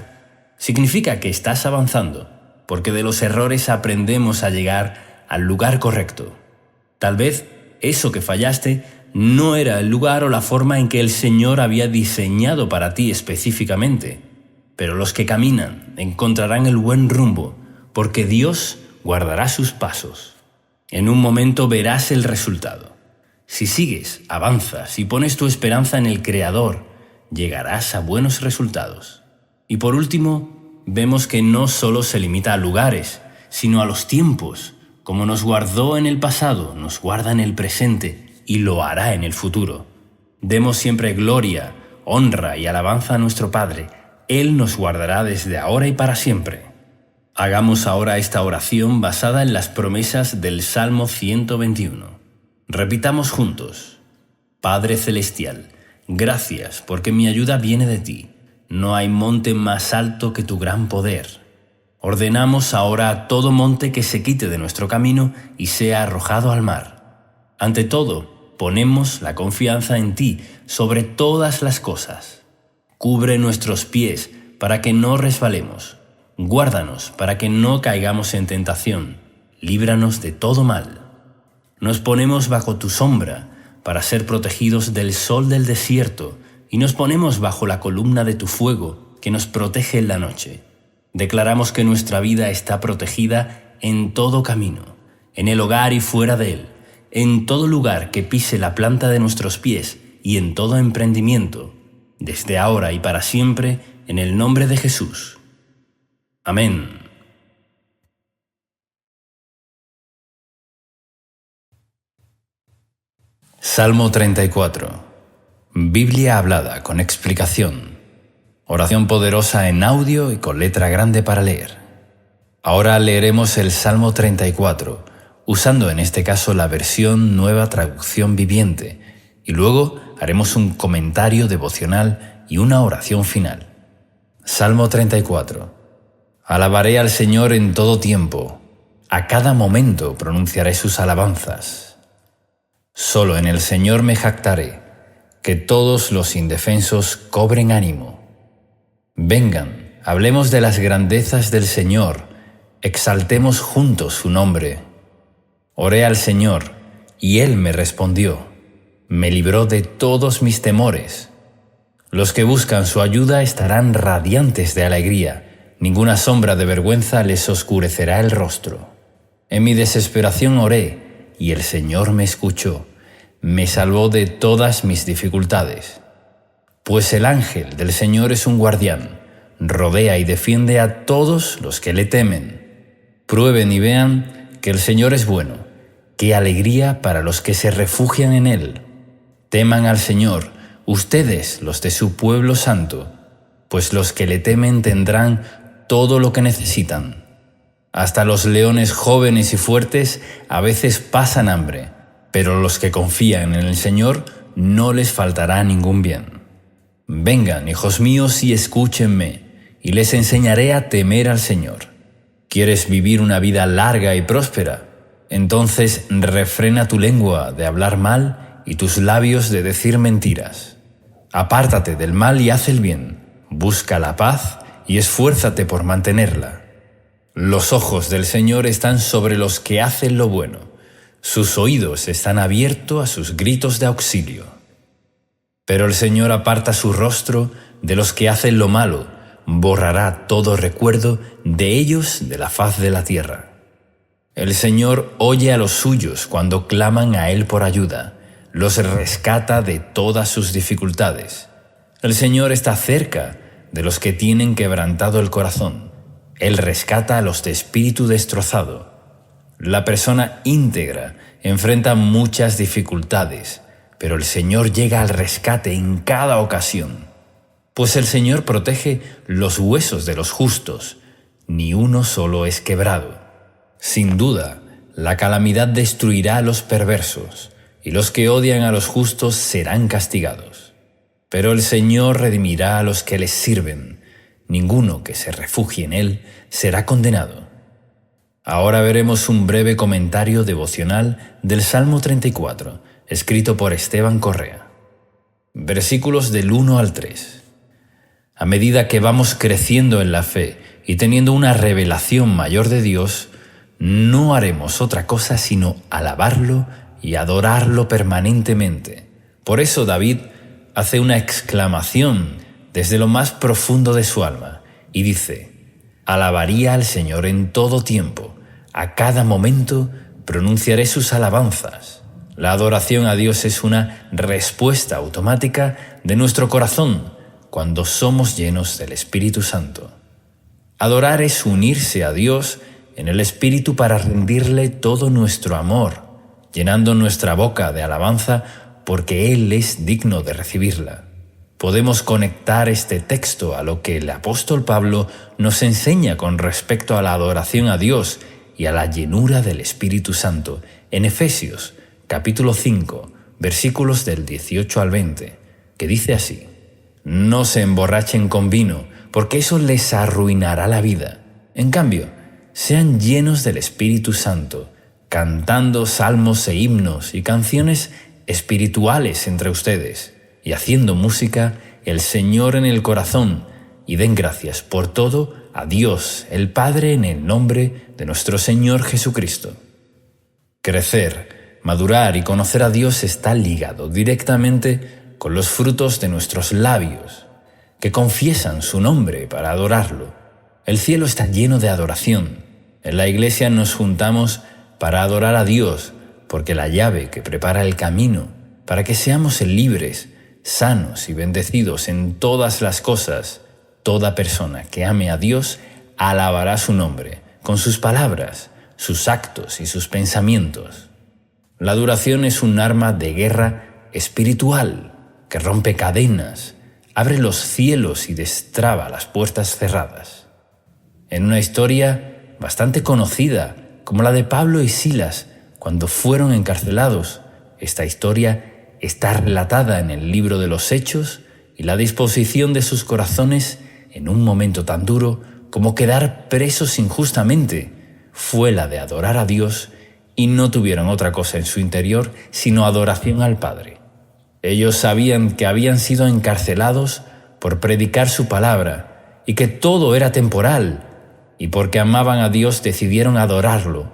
Significa que estás avanzando, porque de los errores aprendemos a llegar al lugar correcto. Tal vez eso que fallaste no era el lugar o la forma en que el Señor había diseñado para ti específicamente, pero los que caminan encontrarán el buen rumbo, porque Dios guardará sus pasos. En un momento verás el resultado. Si sigues, avanzas y pones tu esperanza en el Creador, llegarás a buenos resultados. Y por último, vemos que no solo se limita a lugares, sino a los tiempos. Como nos guardó en el pasado, nos guarda en el presente y lo hará en el futuro. Demos siempre gloria, honra y alabanza a nuestro Padre. Él nos guardará desde ahora y para siempre. Hagamos ahora esta oración basada en las promesas del Salmo 121. Repitamos juntos. Padre Celestial, gracias porque mi ayuda viene de ti. No hay monte más alto que tu gran poder. Ordenamos ahora a todo monte que se quite de nuestro camino y sea arrojado al mar. Ante todo, ponemos la confianza en ti sobre todas las cosas. Cubre nuestros pies para que no resbalemos. Guárdanos para que no caigamos en tentación. Líbranos de todo mal. Nos ponemos bajo tu sombra para ser protegidos del sol del desierto y nos ponemos bajo la columna de tu fuego que nos protege en la noche. Declaramos que nuestra vida está protegida en todo camino, en el hogar y fuera de él, en todo lugar que pise la planta de nuestros pies y en todo emprendimiento, desde ahora y para siempre, en el nombre de Jesús. Amén. Salmo 34. Biblia hablada con explicación. Oración poderosa en audio y con letra grande para leer. Ahora leeremos el Salmo 34, usando en este caso la versión Nueva Traducción Viviente, y luego haremos un comentario devocional y una oración final. Salmo 34. Alabaré al Señor en todo tiempo, a cada momento pronunciaré sus alabanzas. Solo en el Señor me jactaré, que todos los indefensos cobren ánimo. Vengan, hablemos de las grandezas del Señor, exaltemos juntos su nombre. Oré al Señor, y Él me respondió, me libró de todos mis temores. Los que buscan su ayuda estarán radiantes de alegría, ninguna sombra de vergüenza les oscurecerá el rostro. En mi desesperación oré, y el Señor me escuchó, me salvó de todas mis dificultades. Pues el ángel del Señor es un guardián, rodea y defiende a todos los que le temen. Prueben y vean que el Señor es bueno, qué alegría para los que se refugian en Él. Teman al Señor, ustedes los de su pueblo santo, pues los que le temen tendrán todo lo que necesitan. Hasta los leones jóvenes y fuertes a veces pasan hambre, pero los que confían en el Señor no les faltará ningún bien. Vengan, hijos míos, y escúchenme, y les enseñaré a temer al Señor. ¿Quieres vivir una vida larga y próspera? Entonces refrena tu lengua de hablar mal y tus labios de decir mentiras. Apártate del mal y haz el bien. Busca la paz y esfuérzate por mantenerla. Los ojos del Señor están sobre los que hacen lo bueno. Sus oídos están abiertos a sus gritos de auxilio. Pero el Señor aparta su rostro de los que hacen lo malo, borrará todo recuerdo de ellos de la faz de la tierra. El Señor oye a los suyos cuando claman a Él por ayuda, los rescata de todas sus dificultades. El Señor está cerca de los que tienen quebrantado el corazón. Él rescata a los de espíritu destrozado. La persona íntegra enfrenta muchas dificultades, pero el Señor llega al rescate en cada ocasión. Pues el Señor protege los huesos de los justos, ni uno solo es quebrado. Sin duda, la calamidad destruirá a los perversos, y los que odian a los justos serán castigados. Pero el Señor redimirá a los que les sirven. Ninguno que se refugie en Él será condenado. Ahora veremos un breve comentario devocional del Salmo 34, escrito por Esteban Correa. Versículos del 1 al 3. A medida que vamos creciendo en la fe y teniendo una revelación mayor de Dios, no haremos otra cosa sino alabarlo y adorarlo permanentemente. Por eso David hace una exclamación desde lo más profundo de su alma y dice: alabaría al Señor en todo tiempo, a cada momento pronunciaré sus alabanzas. La adoración a Dios es una respuesta automática de nuestro corazón cuando somos llenos del Espíritu Santo. Adorar es unirse a Dios en el Espíritu para rendirle todo nuestro amor, llenando nuestra boca de alabanza porque Él es digno de recibirla. Podemos conectar este texto a lo que el apóstol Pablo nos enseña con respecto a la adoración a Dios y a la llenura del Espíritu Santo en Efesios, capítulo 5, versículos del 18 al 20, que dice así: no se emborrachen con vino, porque eso les arruinará la vida. En cambio, sean llenos del Espíritu Santo, cantando salmos e himnos y canciones espirituales entre ustedes, y haciendo música el Señor en el corazón, y den gracias por todo a Dios el Padre en el nombre de nuestro Señor Jesucristo. Crecer, madurar y conocer a Dios está ligado directamente con los frutos de nuestros labios, que confiesan su nombre para adorarlo. El cielo está lleno de adoración. En la iglesia nos juntamos para adorar a Dios, porque la llave que prepara el camino para que seamos libres, sanos y bendecidos en todas las cosas, toda persona que ame a Dios alabará su nombre con sus palabras, sus actos y sus pensamientos. La adoración es un arma de guerra espiritual que rompe cadenas, abre los cielos y destraba las puertas cerradas. En una historia bastante conocida, como la de Pablo y Silas cuando fueron encarcelados, esta historia está relatada en el libro de los Hechos, y la disposición de sus corazones en un momento tan duro como quedar presos injustamente fue la de adorar a Dios, y no tuvieron otra cosa en su interior sino adoración al Padre. Ellos sabían que habían sido encarcelados por predicar su palabra y que todo era temporal, y porque amaban a Dios decidieron adorarlo,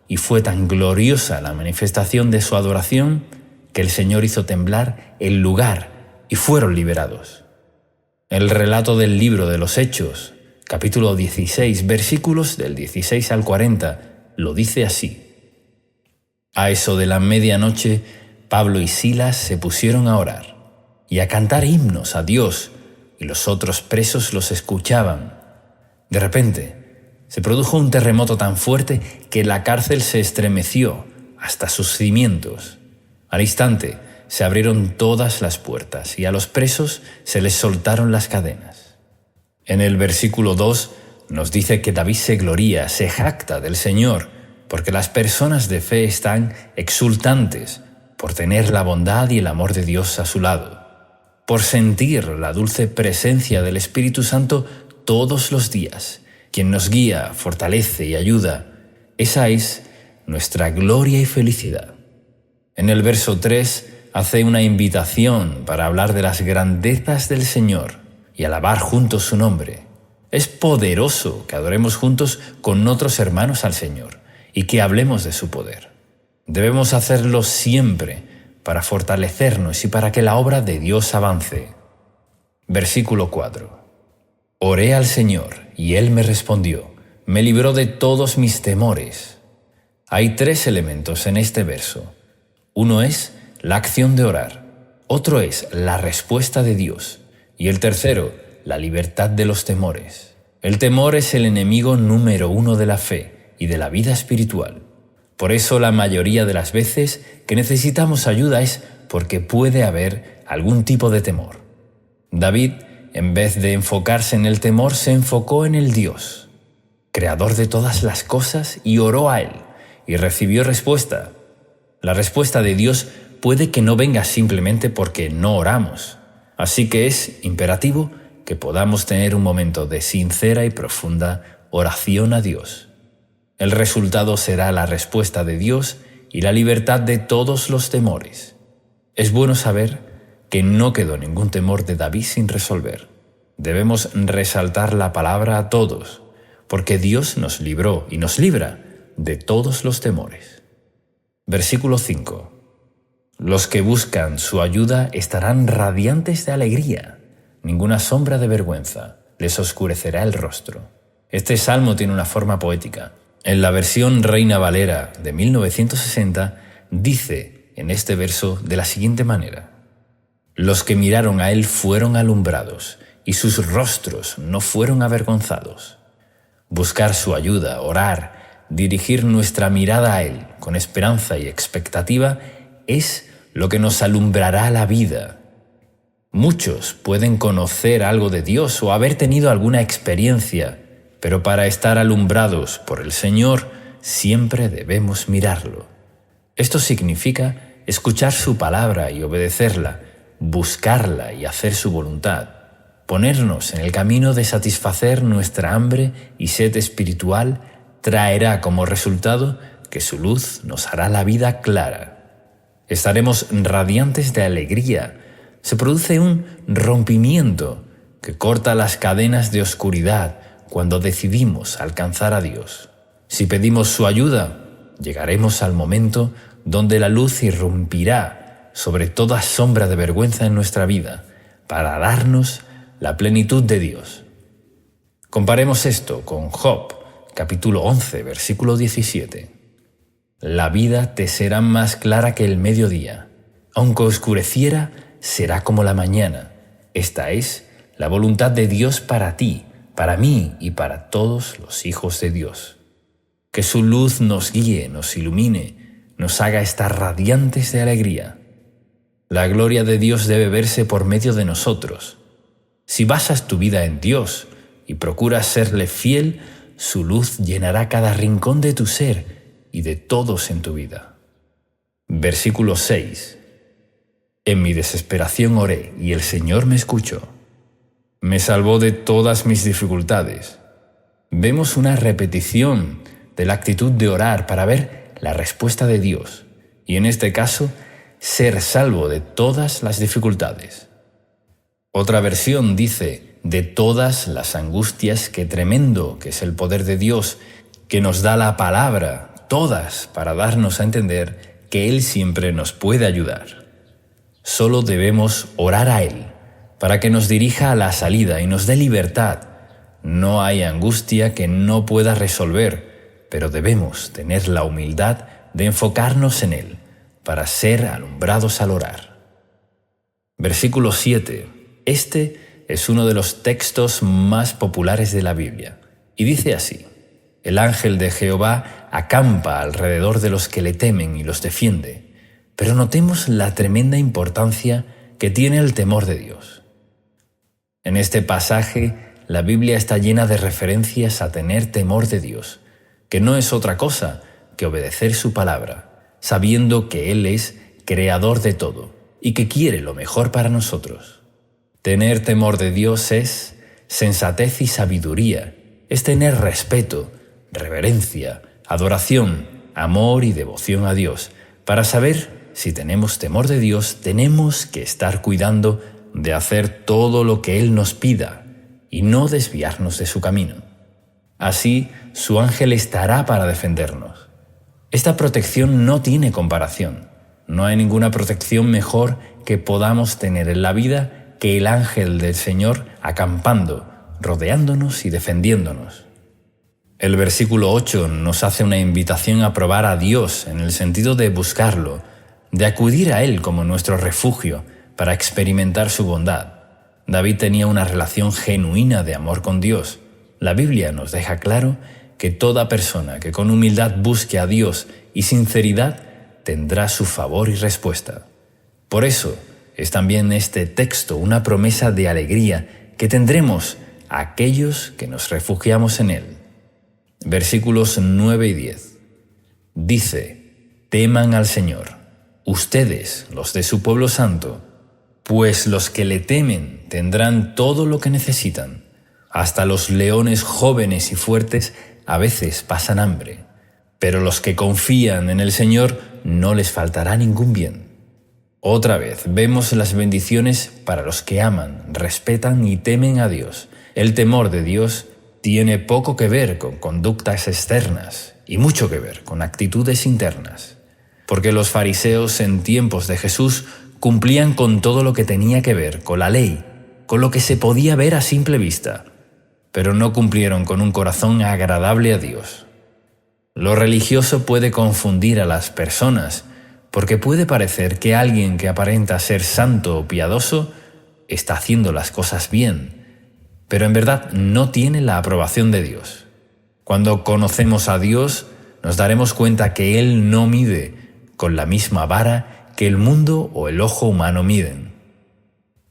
y fue tan gloriosa la manifestación de su adoración que el Señor hizo temblar el lugar y fueron liberados. El relato del libro de los Hechos, capítulo 16, versículos del 16 al 40, lo dice así: a eso de la medianoche, Pablo y Silas se pusieron a orar y a cantar himnos a Dios, y los otros presos los escuchaban. De repente, se produjo un terremoto tan fuerte que la cárcel se estremeció hasta sus cimientos. Al instante, se abrieron todas las puertas y a los presos se les soltaron las cadenas. En el versículo 2 nos dice que David se gloría, se jacta del Señor, porque las personas de fe están exultantes por tener la bondad y el amor de Dios a su lado, por sentir la dulce presencia del Espíritu Santo todos los días, quien nos guía, fortalece y ayuda. Esa es nuestra gloria y felicidad. En el verso 3 hace una invitación para hablar de las grandezas del Señor y alabar juntos su nombre. Es poderoso que adoremos juntos con otros hermanos al Señor y que hablemos de su poder. Debemos hacerlo siempre para fortalecernos y para que la obra de Dios avance. Versículo 4. Oré al Señor y Él me respondió, me libró de todos mis temores. Hay 3 elementos en este verso. Uno es la acción de orar, otro es la respuesta de Dios y el tercero, la libertad de los temores. El temor es el enemigo número 1 de la fe y de la vida espiritual. Por eso la mayoría de las veces que necesitamos ayuda es porque puede haber algún tipo de temor. David, en vez de enfocarse en el temor, se enfocó en el Dios, creador de todas las cosas, y oró a Él, y recibió respuesta. La respuesta de Dios puede que no venga simplemente porque no oramos, así que es imperativo que podamos tener un momento de sincera y profunda oración a Dios. El resultado será la respuesta de Dios y la libertad de todos los temores. Es bueno saber que no quedó ningún temor de David sin resolver. Debemos resaltar la palabra a todos, porque Dios nos libró y nos libra de todos los temores. Versículo 5. Los que buscan su ayuda estarán radiantes de alegría. Ninguna sombra de vergüenza les oscurecerá el rostro. Este salmo tiene una forma poética. En la versión Reina Valera de 1960 dice en este verso de la siguiente manera: los que miraron a él fueron alumbrados y sus rostros no fueron avergonzados. Buscar su ayuda, orar, dirigir nuestra mirada a él con esperanza y expectativa es lo que nos alumbrará la vida. Muchos pueden conocer algo de Dios o haber tenido alguna experiencia, pero para estar alumbrados por el Señor siempre debemos mirarlo. Esto significa escuchar su palabra y obedecerla, buscarla y hacer su voluntad, ponernos en el camino de satisfacer nuestra hambre y sed espiritual traerá como resultado que su luz nos hará la vida clara. Estaremos radiantes de alegría. Se produce un rompimiento que corta las cadenas de oscuridad cuando decidimos alcanzar a Dios. Si pedimos su ayuda, llegaremos al momento donde la luz irrumpirá sobre toda sombra de vergüenza en nuestra vida para darnos la plenitud de Dios. Comparemos esto con Job, capítulo 11, versículo 17. La vida te será más clara que el mediodía. Aunque oscureciera, será como la mañana. Esta es la voluntad de Dios para ti, para mí y para todos los hijos de Dios. Que su luz nos guíe, nos ilumine, nos haga estar radiantes de alegría. La gloria de Dios debe verse por medio de nosotros. Si basas tu vida en Dios y procuras serle fiel, su luz llenará cada rincón de tu ser y de todos en tu vida. Versículo 6. En mi desesperación oré y el Señor me escuchó. Me salvó de todas mis dificultades. Vemos una repetición de la actitud de orar para ver la respuesta de Dios y en este caso, ser salvo de todas las dificultades. Otra versión dice, de todas las angustias, qué tremendo que es el poder de Dios, que nos da la palabra, todas, para darnos a entender que Él siempre nos puede ayudar. Solo debemos orar a Él, para que nos dirija a la salida y nos dé libertad. No hay angustia que no pueda resolver, pero debemos tener la humildad de enfocarnos en Él, para ser alumbrados al orar. Versículo 7. Este es uno de los textos más populares de la Biblia, y dice así: el ángel de Jehová acampa alrededor de los que le temen y los defiende. Pero notemos la tremenda importancia que tiene el temor de Dios. En este pasaje, la Biblia está llena de referencias a tener temor de Dios, que no es otra cosa que obedecer su palabra, sabiendo que Él es creador de todo y que quiere lo mejor para nosotros. Tener temor de Dios es sensatez y sabiduría, es tener respeto, reverencia, adoración, amor y devoción a Dios. Para saber si tenemos temor de Dios, tenemos que estar cuidando de hacer todo lo que Él nos pida y no desviarnos de su camino. Así, su ángel estará para defendernos. Esta protección no tiene comparación. No hay ninguna protección mejor que podamos tener en la vida que el ángel del Señor acampando, rodeándonos y defendiéndonos. El versículo 8 nos hace una invitación a probar a Dios en el sentido de buscarlo, de acudir a Él como nuestro refugio para experimentar su bondad. David tenía una relación genuina de amor con Dios. La Biblia nos deja claro que toda persona que con humildad busque a Dios y sinceridad tendrá su favor y respuesta. Por eso es también este texto una promesa de alegría que tendremos a aquellos que nos refugiamos en Él. Versículos 9 y 10. Dice: teman al Señor, ustedes, los de su pueblo santo, pues los que le temen tendrán todo lo que necesitan. Hasta los leones jóvenes y fuertes a veces pasan hambre, pero los que confían en el Señor no les faltará ningún bien. Otra vez vemos las bendiciones para los que aman, respetan y temen a Dios. El temor de Dios tiene poco que ver con conductas externas y mucho que ver con actitudes internas, porque los fariseos en tiempos de Jesús cumplían con todo lo que tenía que ver con la ley, con lo que se podía ver a simple vista, pero no cumplieron con un corazón agradable a Dios. Lo religioso puede confundir a las personas, porque puede parecer que alguien que aparenta ser santo o piadoso está haciendo las cosas bien, pero en verdad no tiene la aprobación de Dios. Cuando conocemos a Dios, nos daremos cuenta que Él no mide con la misma vara que el mundo o el ojo humano miden.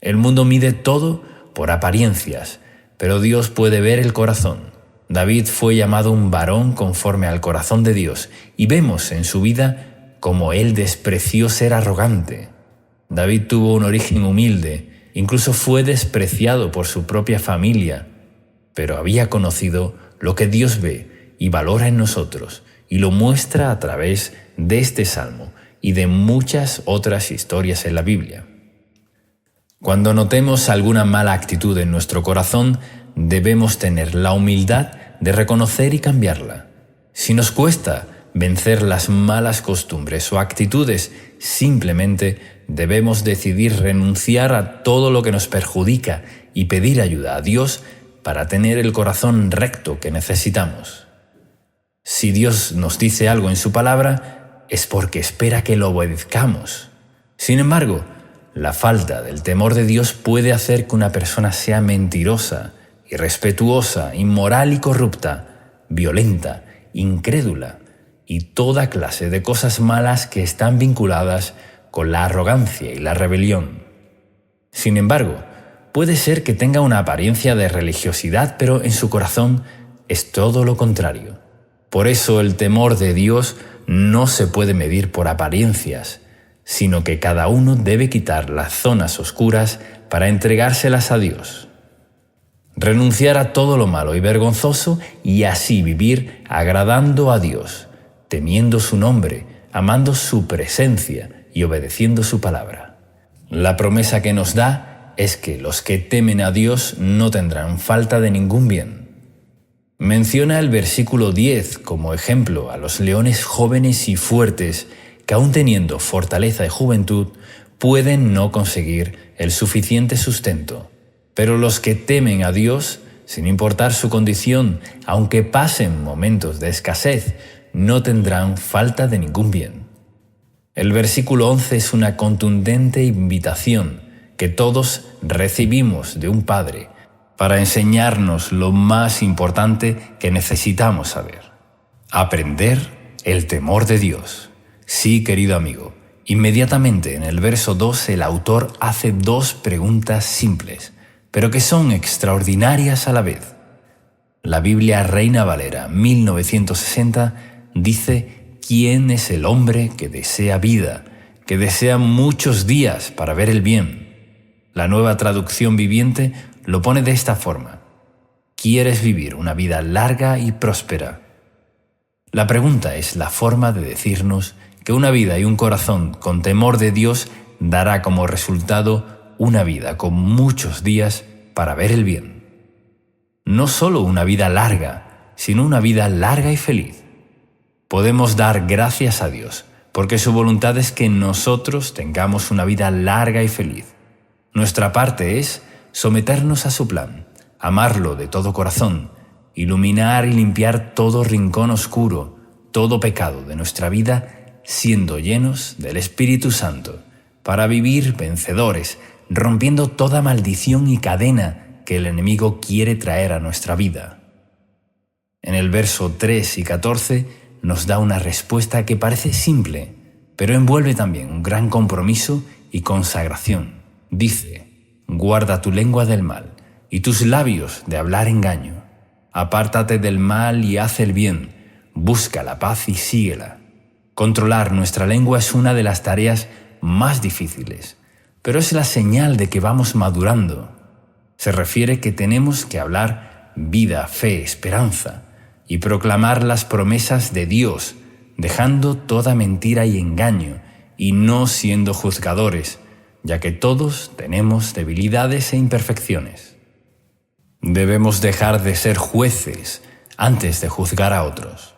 El mundo mide todo por apariencias, pero Dios puede ver el corazón. David fue llamado un varón conforme al corazón de Dios, y vemos en su vida cómo él despreció ser arrogante. David tuvo un origen humilde, incluso fue despreciado por su propia familia, pero había conocido lo que Dios ve y valora en nosotros, y lo muestra a través de este salmo y de muchas otras historias en la Biblia. Cuando notemos alguna mala actitud en nuestro corazón, debemos tener la humildad de reconocer y cambiarla. Si nos cuesta vencer las malas costumbres o actitudes, simplemente debemos decidir renunciar a todo lo que nos perjudica y pedir ayuda a Dios para tener el corazón recto que necesitamos. Si Dios nos dice algo en su palabra, es porque espera que lo obedezcamos. Sin embargo, la falta del temor de Dios puede hacer que una persona sea mentirosa, irrespetuosa, inmoral y corrupta, violenta, incrédula y toda clase de cosas malas que están vinculadas con la arrogancia y la rebelión. Sin embargo, puede ser que tenga una apariencia de religiosidad, pero en su corazón es todo lo contrario. Por eso el temor de Dios no se puede medir por apariencias, sino que cada uno debe quitar las zonas oscuras para entregárselas a Dios. Renunciar a todo lo malo y vergonzoso y así vivir agradando a Dios, temiendo su nombre, amando su presencia y obedeciendo su palabra. La promesa que nos da es que los que temen a Dios no tendrán falta de ningún bien. Menciona el versículo 10 como ejemplo a los leones jóvenes y fuertes que aun teniendo fortaleza y juventud pueden no conseguir el suficiente sustento. Pero los que temen a Dios, sin importar su condición, aunque pasen momentos de escasez, no tendrán falta de ningún bien. El versículo 11 es una contundente invitación que todos recibimos de un Padre para enseñarnos lo más importante que necesitamos saber: aprender el temor de Dios. Sí, querido amigo, inmediatamente en el verso 2 el autor hace dos preguntas simples, pero que son extraordinarias a la vez. La Biblia Reina Valera 1960 dice: ¿quién es el hombre que desea vida, que desea muchos días para ver el bien? La Nueva Traducción Viviente lo pone de esta forma: ¿quieres vivir una vida larga y próspera? La pregunta es la forma de decirnos que una vida y un corazón con temor de Dios dará como resultado una vida con muchos días para ver el bien. No solo una vida larga, sino una vida larga y feliz. Podemos dar gracias a Dios, porque su voluntad es que nosotros tengamos una vida larga y feliz. Nuestra parte es someternos a su plan, amarlo de todo corazón, iluminar y limpiar todo rincón oscuro, todo pecado de nuestra vida, siendo llenos del Espíritu Santo, para vivir vencedores, rompiendo toda maldición y cadena que el enemigo quiere traer a nuestra vida. En el verso 3 y 14 nos da una respuesta que parece simple, pero envuelve también un gran compromiso y consagración. Dice: guarda tu lengua del mal y tus labios de hablar engaño. Apártate del mal y haz el bien, busca la paz y síguela. Controlar nuestra lengua es una de las tareas más difíciles, pero es la señal de que vamos madurando. Se refiere que tenemos que hablar vida, fe, esperanza, y proclamar las promesas de Dios, dejando toda mentira y engaño, y no siendo juzgadores, ya que todos tenemos debilidades e imperfecciones. Debemos dejar de ser jueces antes de juzgar a otros.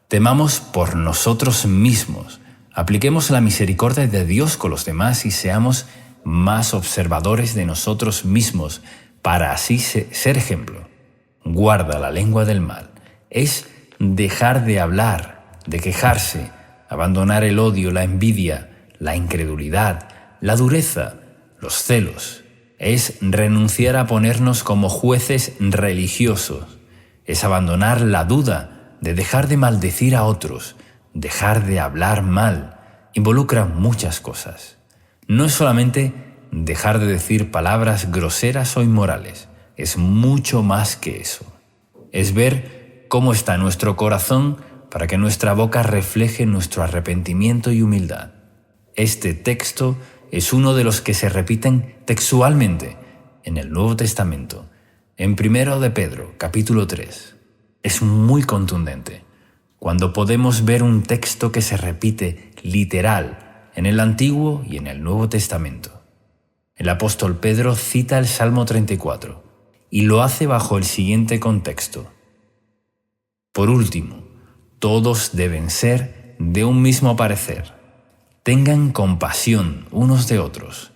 Temamos por nosotros mismos, apliquemos la misericordia de Dios con los demás y seamos más observadores de nosotros mismos para así ser ejemplo. Guarda la lengua del mal. Es dejar de hablar, de quejarse, abandonar el odio, la envidia, la incredulidad, la dureza, los celos. Es renunciar a ponernos como jueces religiosos. Es abandonar la duda, de dejar de maldecir a otros, dejar de hablar mal. Involucra muchas cosas. No es solamente dejar de decir palabras groseras o inmorales, es mucho más que eso. Es ver cómo está nuestro corazón para que nuestra boca refleje nuestro arrepentimiento y humildad. Este texto es uno de los que se repiten textualmente en el Nuevo Testamento, en 1 de Pedro, capítulo 3. Es muy contundente cuando podemos ver un texto que se repite literal en el Antiguo y en el Nuevo Testamento. El apóstol Pedro cita el Salmo 34 y lo hace bajo el siguiente contexto. Por último, todos deben ser de un mismo parecer. Tengan compasión unos de otros.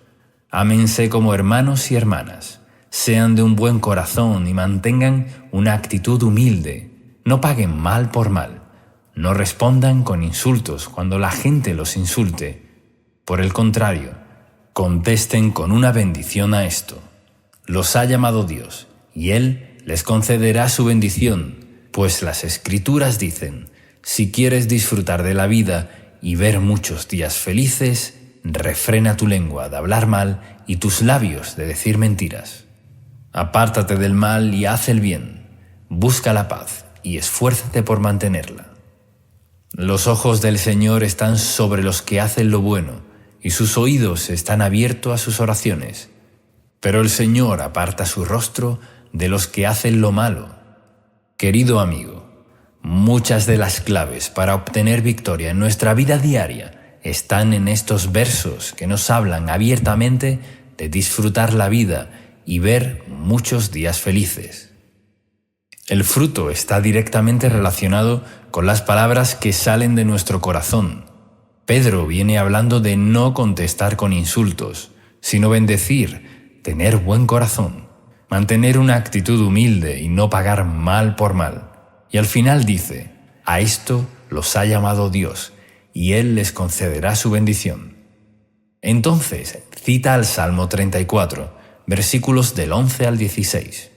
Ámense como hermanos y hermanas. Sean de un buen corazón y mantengan una actitud humilde. No paguen mal por mal. No respondan con insultos cuando la gente los insulte. Por el contrario, contesten con una bendición a esto. Los ha llamado Dios, y Él les concederá su bendición, pues las Escrituras dicen: si quieres disfrutar de la vida y ver muchos días felices, refrena tu lengua de hablar mal y tus labios de decir mentiras. Apártate del mal y haz el bien. Busca la paz y esfuérzate por mantenerla. Los ojos del Señor están sobre los que hacen lo bueno, y sus oídos están abiertos a sus oraciones. Pero el Señor aparta su rostro de los que hacen lo malo. Querido amigo, muchas de las claves para obtener victoria en nuestra vida diaria están en estos versos que nos hablan abiertamente de disfrutar la vida y ver muchos días felices. El fruto está directamente relacionado con las palabras que salen de nuestro corazón. Pedro viene hablando de no contestar con insultos, sino bendecir, tener buen corazón, mantener una actitud humilde y no pagar mal por mal. Y al final dice: a esto los ha llamado Dios, y Él les concederá su bendición. Entonces cita al Salmo 34, versículos del 11 al 16.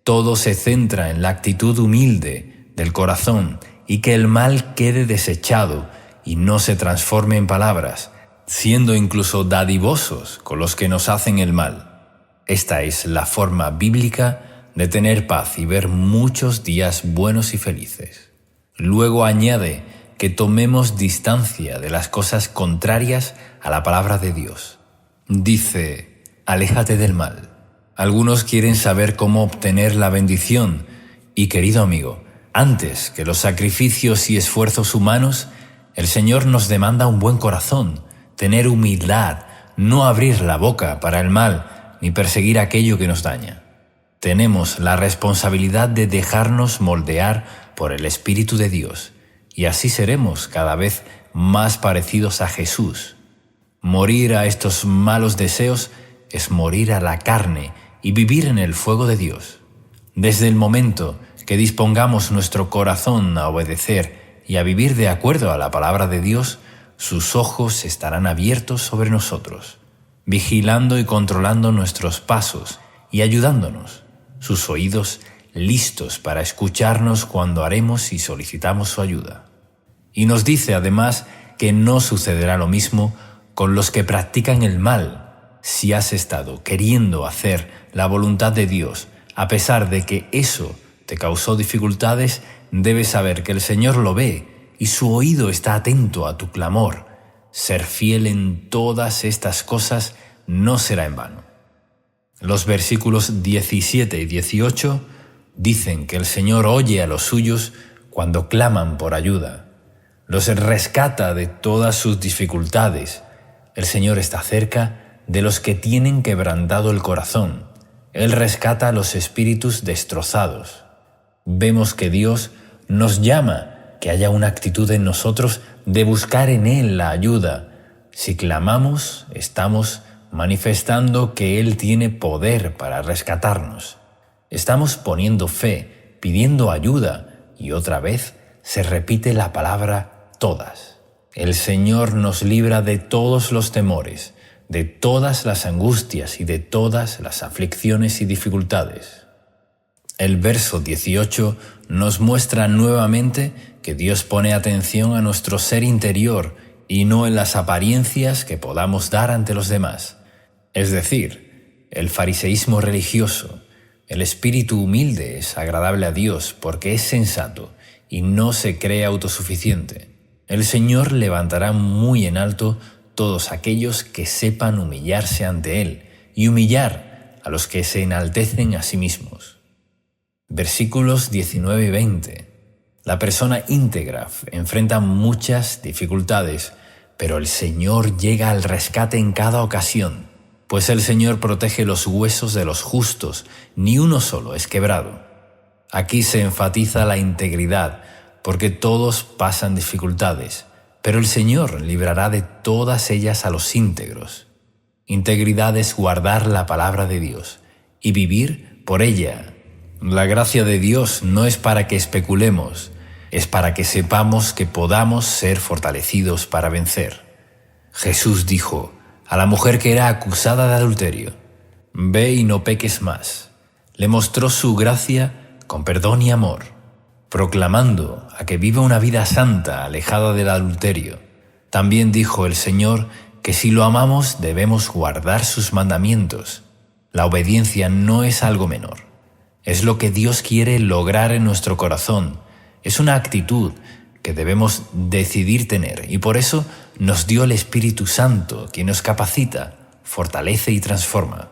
Todo se centra en la actitud humilde del corazón y que el mal quede desechado y no se transforme en palabras, siendo incluso dadivosos con los que nos hacen el mal. Esta es la forma bíblica de tener paz y ver muchos días buenos y felices. Luego añade que tomemos distancia de las cosas contrarias a la palabra de Dios. Dice: aléjate del mal. Algunos quieren saber cómo obtener la bendición y, querido amigo, antes que los sacrificios y esfuerzos humanos, el Señor nos demanda un buen corazón, tener humildad, no abrir la boca para el mal ni perseguir aquello que nos daña. Tenemos la responsabilidad de dejarnos moldear por el Espíritu de Dios y así seremos cada vez más parecidos a Jesús. Morir a estos malos deseos es morir a la carne y vivir en el fuego de Dios. Desde el momento que dispongamos nuestro corazón a obedecer y a vivir de acuerdo a la palabra de Dios, sus ojos estarán abiertos sobre nosotros, vigilando y controlando nuestros pasos y ayudándonos, sus oídos listos para escucharnos cuando haremos y solicitamos su ayuda. Y nos dice además que no sucederá lo mismo con los que practican el mal. Si has estado queriendo hacer la voluntad de Dios, a pesar de que eso te causó dificultades, debes saber que el Señor lo ve y su oído está atento a tu clamor. Ser fiel en todas estas cosas no será en vano. Los versículos 17 y 18 dicen que el Señor oye a los suyos cuando claman por ayuda. Los rescata de todas sus dificultades. El Señor está cerca de los que tienen quebrantado el corazón. Él rescata a los espíritus destrozados. Vemos que Dios nos llama que haya una actitud en nosotros de buscar en Él la ayuda. Si clamamos, estamos manifestando que Él tiene poder para rescatarnos. Estamos poniendo fe, pidiendo ayuda, y otra vez se repite la palabra todas. El Señor nos libra de todos los temores, de todas las angustias y de todas las aflicciones y dificultades. El verso 18 nos muestra nuevamente que Dios pone atención a nuestro ser interior y no en las apariencias que podamos dar ante los demás. Es decir, el fariseísmo religioso. El espíritu humilde es agradable a Dios porque es sensato y no se cree autosuficiente. El Señor levantará muy en alto todos aquellos que sepan humillarse ante Él y humillar a los que se enaltecen a sí mismos. Versículos 19 y 20. La persona íntegra enfrenta muchas dificultades, pero el Señor llega al rescate en cada ocasión, pues el Señor protege los huesos de los justos, ni uno solo es quebrado. Aquí se enfatiza la integridad, porque todos pasan dificultades, pero el Señor librará de todas ellas a los íntegros. Integridad es guardar la palabra de Dios y vivir por ella. La gracia de Dios no es para que especulemos, es para que sepamos que podamos ser fortalecidos para vencer. Jesús dijo a la mujer que era acusada de adulterio: «Ve y no peques más». Le mostró su gracia con perdón y amor, proclamando a que viva una vida santa, alejada del adulterio. También dijo el Señor que si lo amamos debemos guardar sus mandamientos. La obediencia no es algo menor. Es lo que Dios quiere lograr en nuestro corazón. Es una actitud que debemos decidir tener y por eso nos dio el Espíritu Santo, quien nos capacita, fortalece y transforma.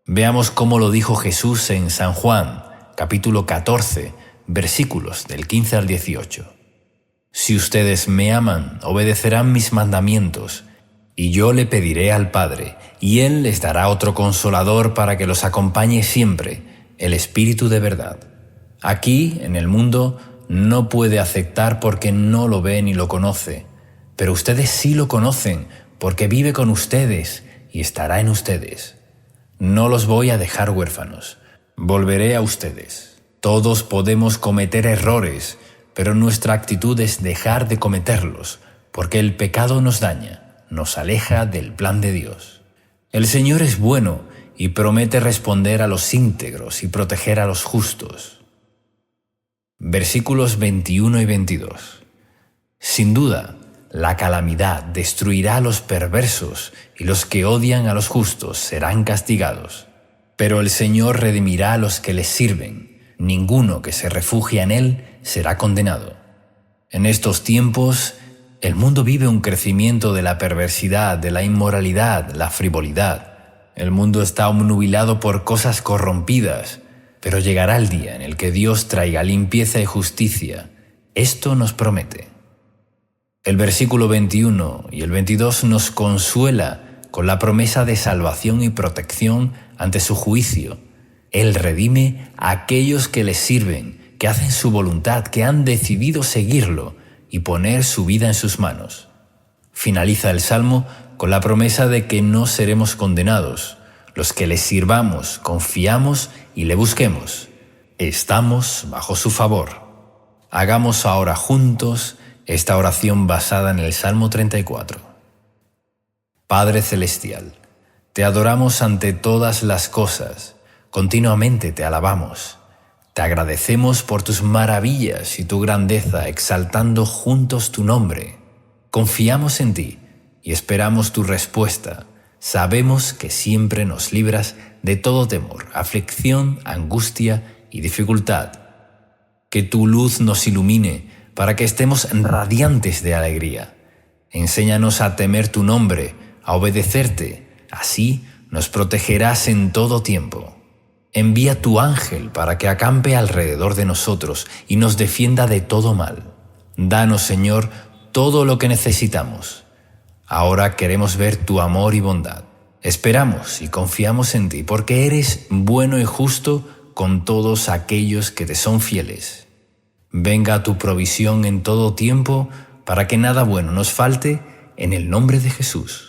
Veamos cómo lo dijo Jesús en San Juan, capítulo 14, versículos del 15 al 18. «Si ustedes me aman, obedecerán mis mandamientos, y yo le pediré al Padre, y Él les dará otro consolador para que los acompañe siempre, el Espíritu de verdad. Aquí, en el mundo, no puede aceptar porque no lo ve ni lo conoce, pero ustedes sí lo conocen porque vive con ustedes y estará en ustedes. No los voy a dejar huérfanos, volveré a ustedes. Todos podemos cometer errores, pero nuestra actitud es dejar de cometerlos, porque el pecado nos daña, nos aleja del plan de Dios. El Señor es bueno y promete responder a los íntegros y proteger a los justos». Versículos 21 y 22. Sin duda, la calamidad destruirá a los perversos y los que odian a los justos serán castigados. Pero el Señor redimirá a los que les sirven. Ninguno que se refugia en Él será condenado. En estos tiempos, el mundo vive un crecimiento de la perversidad, de la inmoralidad, la frivolidad. El mundo está obnubilado por cosas corrompidas, pero llegará el día en el que Dios traiga limpieza y justicia. Esto nos promete. El versículo 21 y el 22 nos consuela con la promesa de salvación y protección ante su juicio. Él redime a aquellos que le sirven, que hacen su voluntad, que han decidido seguirlo y poner su vida en sus manos. Finaliza el Salmo con la promesa de que no seremos condenados. Los que le sirvamos, confiamos y le busquemos. Estamos bajo su favor. Hagamos ahora juntos esta oración basada en el Salmo 34. Padre Celestial, te adoramos ante todas las cosas, continuamente te alabamos. Te agradecemos por tus maravillas y tu grandeza, exaltando juntos tu nombre. Confiamos en ti y esperamos tu respuesta. Sabemos que siempre nos libras de todo temor, aflicción, angustia y dificultad. Que tu luz nos ilumine para que estemos radiantes de alegría. Enséñanos a temer tu nombre, a obedecerte. Así nos protegerás en todo tiempo. Envía tu ángel para que acampe alrededor de nosotros y nos defienda de todo mal. Danos, Señor, todo lo que necesitamos. Ahora queremos ver tu amor y bondad. Esperamos y confiamos en ti porque eres bueno y justo con todos aquellos que te son fieles. Venga tu provisión en todo tiempo para que nada bueno nos falte en el nombre de Jesús.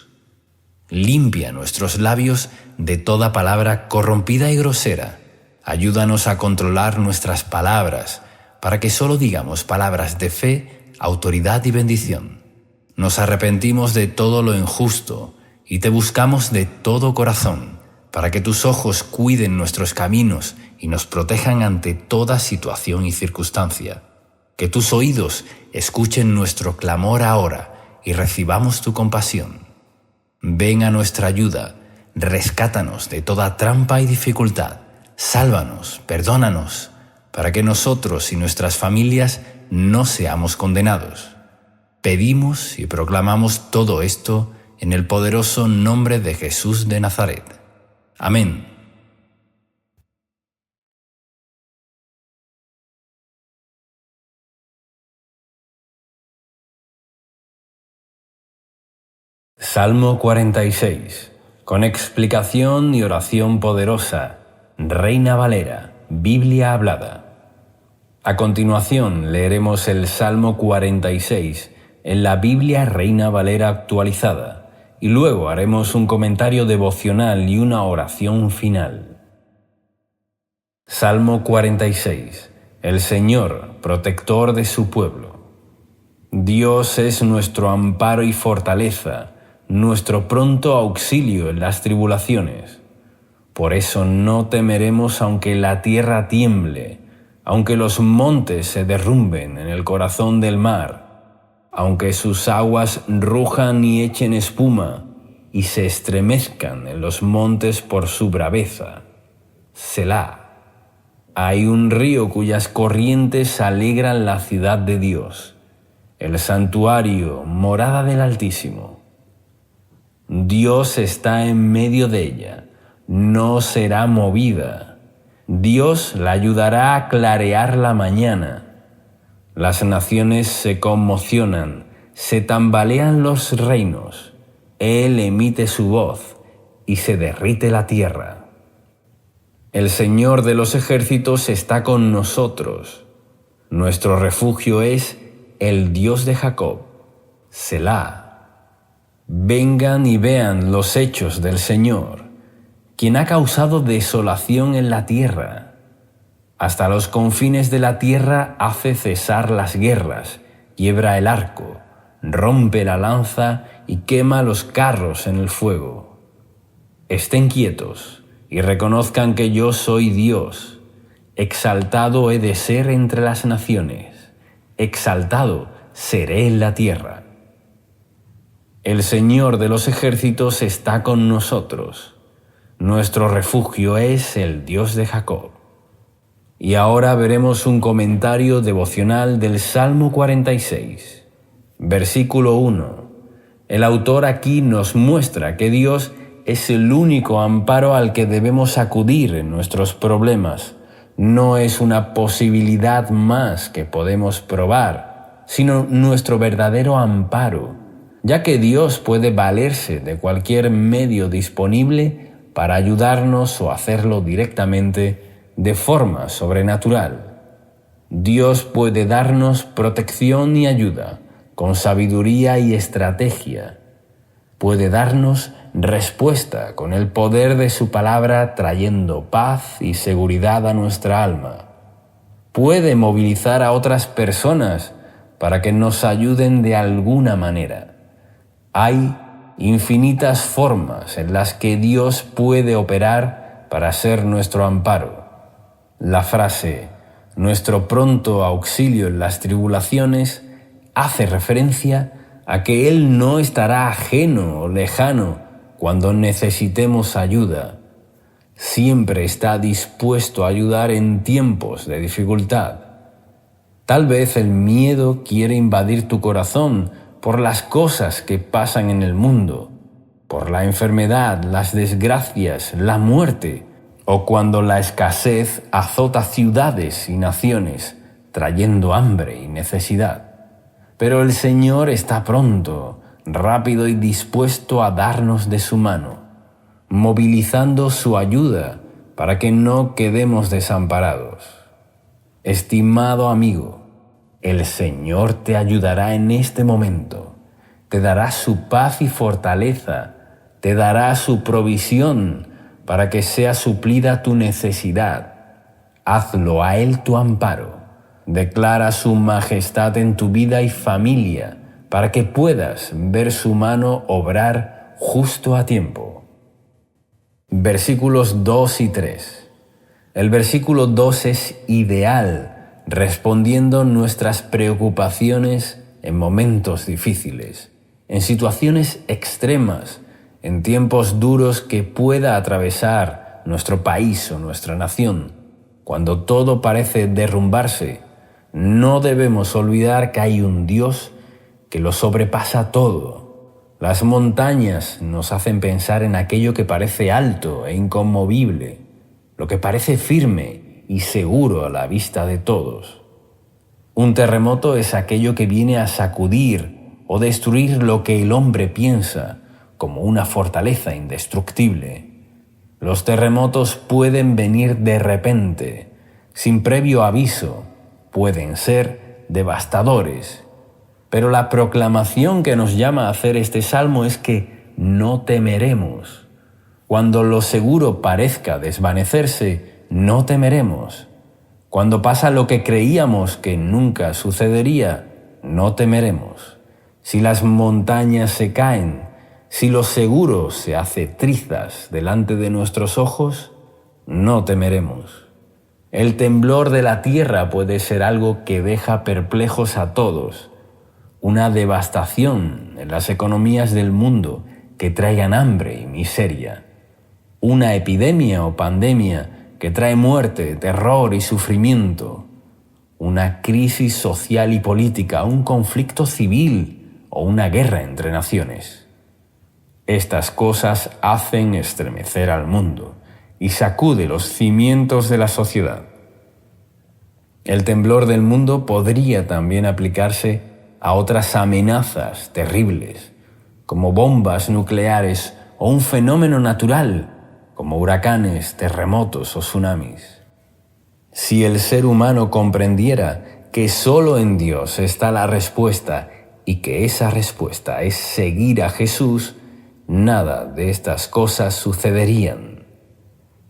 Limpia nuestros labios de toda palabra corrompida y grosera. Ayúdanos a controlar nuestras palabras para que solo digamos palabras de fe, autoridad y bendición. Nos arrepentimos de todo lo injusto y te buscamos de todo corazón para que tus ojos cuiden nuestros caminos y nos protejan ante toda situación y circunstancia. Que tus oídos escuchen nuestro clamor ahora y recibamos tu compasión. Ven a nuestra ayuda, rescátanos de toda trampa y dificultad, sálvanos, perdónanos, para que nosotros y nuestras familias no seamos condenados. Pedimos y proclamamos todo esto en el poderoso nombre de Jesús de Nazaret. Amén. Salmo 46. Con explicación y oración poderosa. Reina Valera, Biblia hablada. A continuación leeremos el Salmo 46 en la Biblia Reina Valera actualizada y luego haremos un comentario devocional y una oración final. Salmo 46. El Señor, protector de su pueblo. Dios es nuestro amparo y fortaleza, nuestro pronto auxilio en las tribulaciones. Por eso no temeremos aunque la tierra tiemble, aunque los montes se derrumben en el corazón del mar, aunque sus aguas rujan y echen espuma y se estremezcan en los montes por su braveza. Selah. Hay un río cuyas corrientes alegran la ciudad de Dios, el santuario, morada del Altísimo. Dios está en medio de ella, no será movida. Dios la ayudará a clarear la mañana. Las naciones se conmocionan, se tambalean los reinos. Él emite su voz y se derrite la tierra. El Señor de los ejércitos está con nosotros. Nuestro refugio es el Dios de Jacob. Selah. Vengan y vean los hechos del Señor, quien ha causado desolación en la tierra. Hasta los confines de la tierra hace cesar las guerras, quiebra el arco, rompe la lanza y quema los carros en el fuego. Estén quietos y reconozcan que yo soy Dios. Exaltado he de ser entre las naciones, exaltado seré en la tierra. El Señor de los ejércitos está con nosotros. Nuestro refugio es el Dios de Jacob. Y ahora veremos un comentario devocional del Salmo 46. Versículo 1. El autor aquí nos muestra que Dios es el único amparo al que debemos acudir en nuestros problemas. No es una posibilidad más que podemos probar, sino nuestro verdadero amparo, ya que Dios puede valerse de cualquier medio disponible para ayudarnos o hacerlo directamente de forma sobrenatural. Dios puede darnos protección y ayuda, con sabiduría y estrategia. Puede darnos respuesta con el poder de su palabra, trayendo paz y seguridad a nuestra alma. Puede movilizar a otras personas para que nos ayuden de alguna manera. Hay infinitas formas en las que Dios puede operar para ser nuestro amparo. La frase «nuestro pronto auxilio en las tribulaciones» hace referencia a que Él no estará ajeno o lejano cuando necesitemos ayuda. Siempre está dispuesto a ayudar en tiempos de dificultad. Tal vez el miedo quiere invadir tu corazón por las cosas que pasan en el mundo, por la enfermedad, las desgracias, la muerte o cuando la escasez azota ciudades y naciones, trayendo hambre y necesidad. Pero el Señor está pronto, rápido y dispuesto a darnos de su mano, movilizando su ayuda para que no quedemos desamparados. Estimado amigo, el Señor te ayudará en este momento, te dará su paz y fortaleza, te dará su provisión para que sea suplida tu necesidad. Hazlo a Él tu amparo. Declara su majestad en tu vida y familia para que puedas ver su mano obrar justo a tiempo. Versículos 2 y 3. El versículo 2 es ideal, respondiendo nuestras preocupaciones en momentos difíciles, en situaciones extremas, en tiempos duros que pueda atravesar nuestro país o nuestra nación. Cuando todo parece derrumbarse, no debemos olvidar que hay un Dios que lo sobrepasa todo. Las montañas nos hacen pensar en aquello que parece alto e inconmovible, lo que parece firme y seguro a la vista de todos. Un terremoto es aquello que viene a sacudir o destruir lo que el hombre piensa como una fortaleza indestructible. Los terremotos pueden venir de repente, sin previo aviso, pueden ser devastadores. Pero la proclamación que nos llama a hacer este salmo es que no temeremos. Cuando lo seguro parezca desvanecerse, no temeremos. Cuando pasa lo que creíamos que nunca sucedería, no temeremos. Si las montañas se caen, si lo seguro se hace trizas delante de nuestros ojos, no temeremos. El temblor de la tierra puede ser algo que deja perplejos a todos, una devastación en las economías del mundo que traigan hambre y miseria, una epidemia o pandemia que trae muerte, terror y sufrimiento, una crisis social y política, un conflicto civil o una guerra entre naciones. Estas cosas hacen estremecer al mundo y sacude los cimientos de la sociedad. El temblor del mundo podría también aplicarse a otras amenazas terribles, como bombas nucleares o un fenómeno natural, como huracanes, terremotos o tsunamis. Si el ser humano comprendiera que solo en Dios está la respuesta y que esa respuesta es seguir a Jesús, nada de estas cosas sucederían.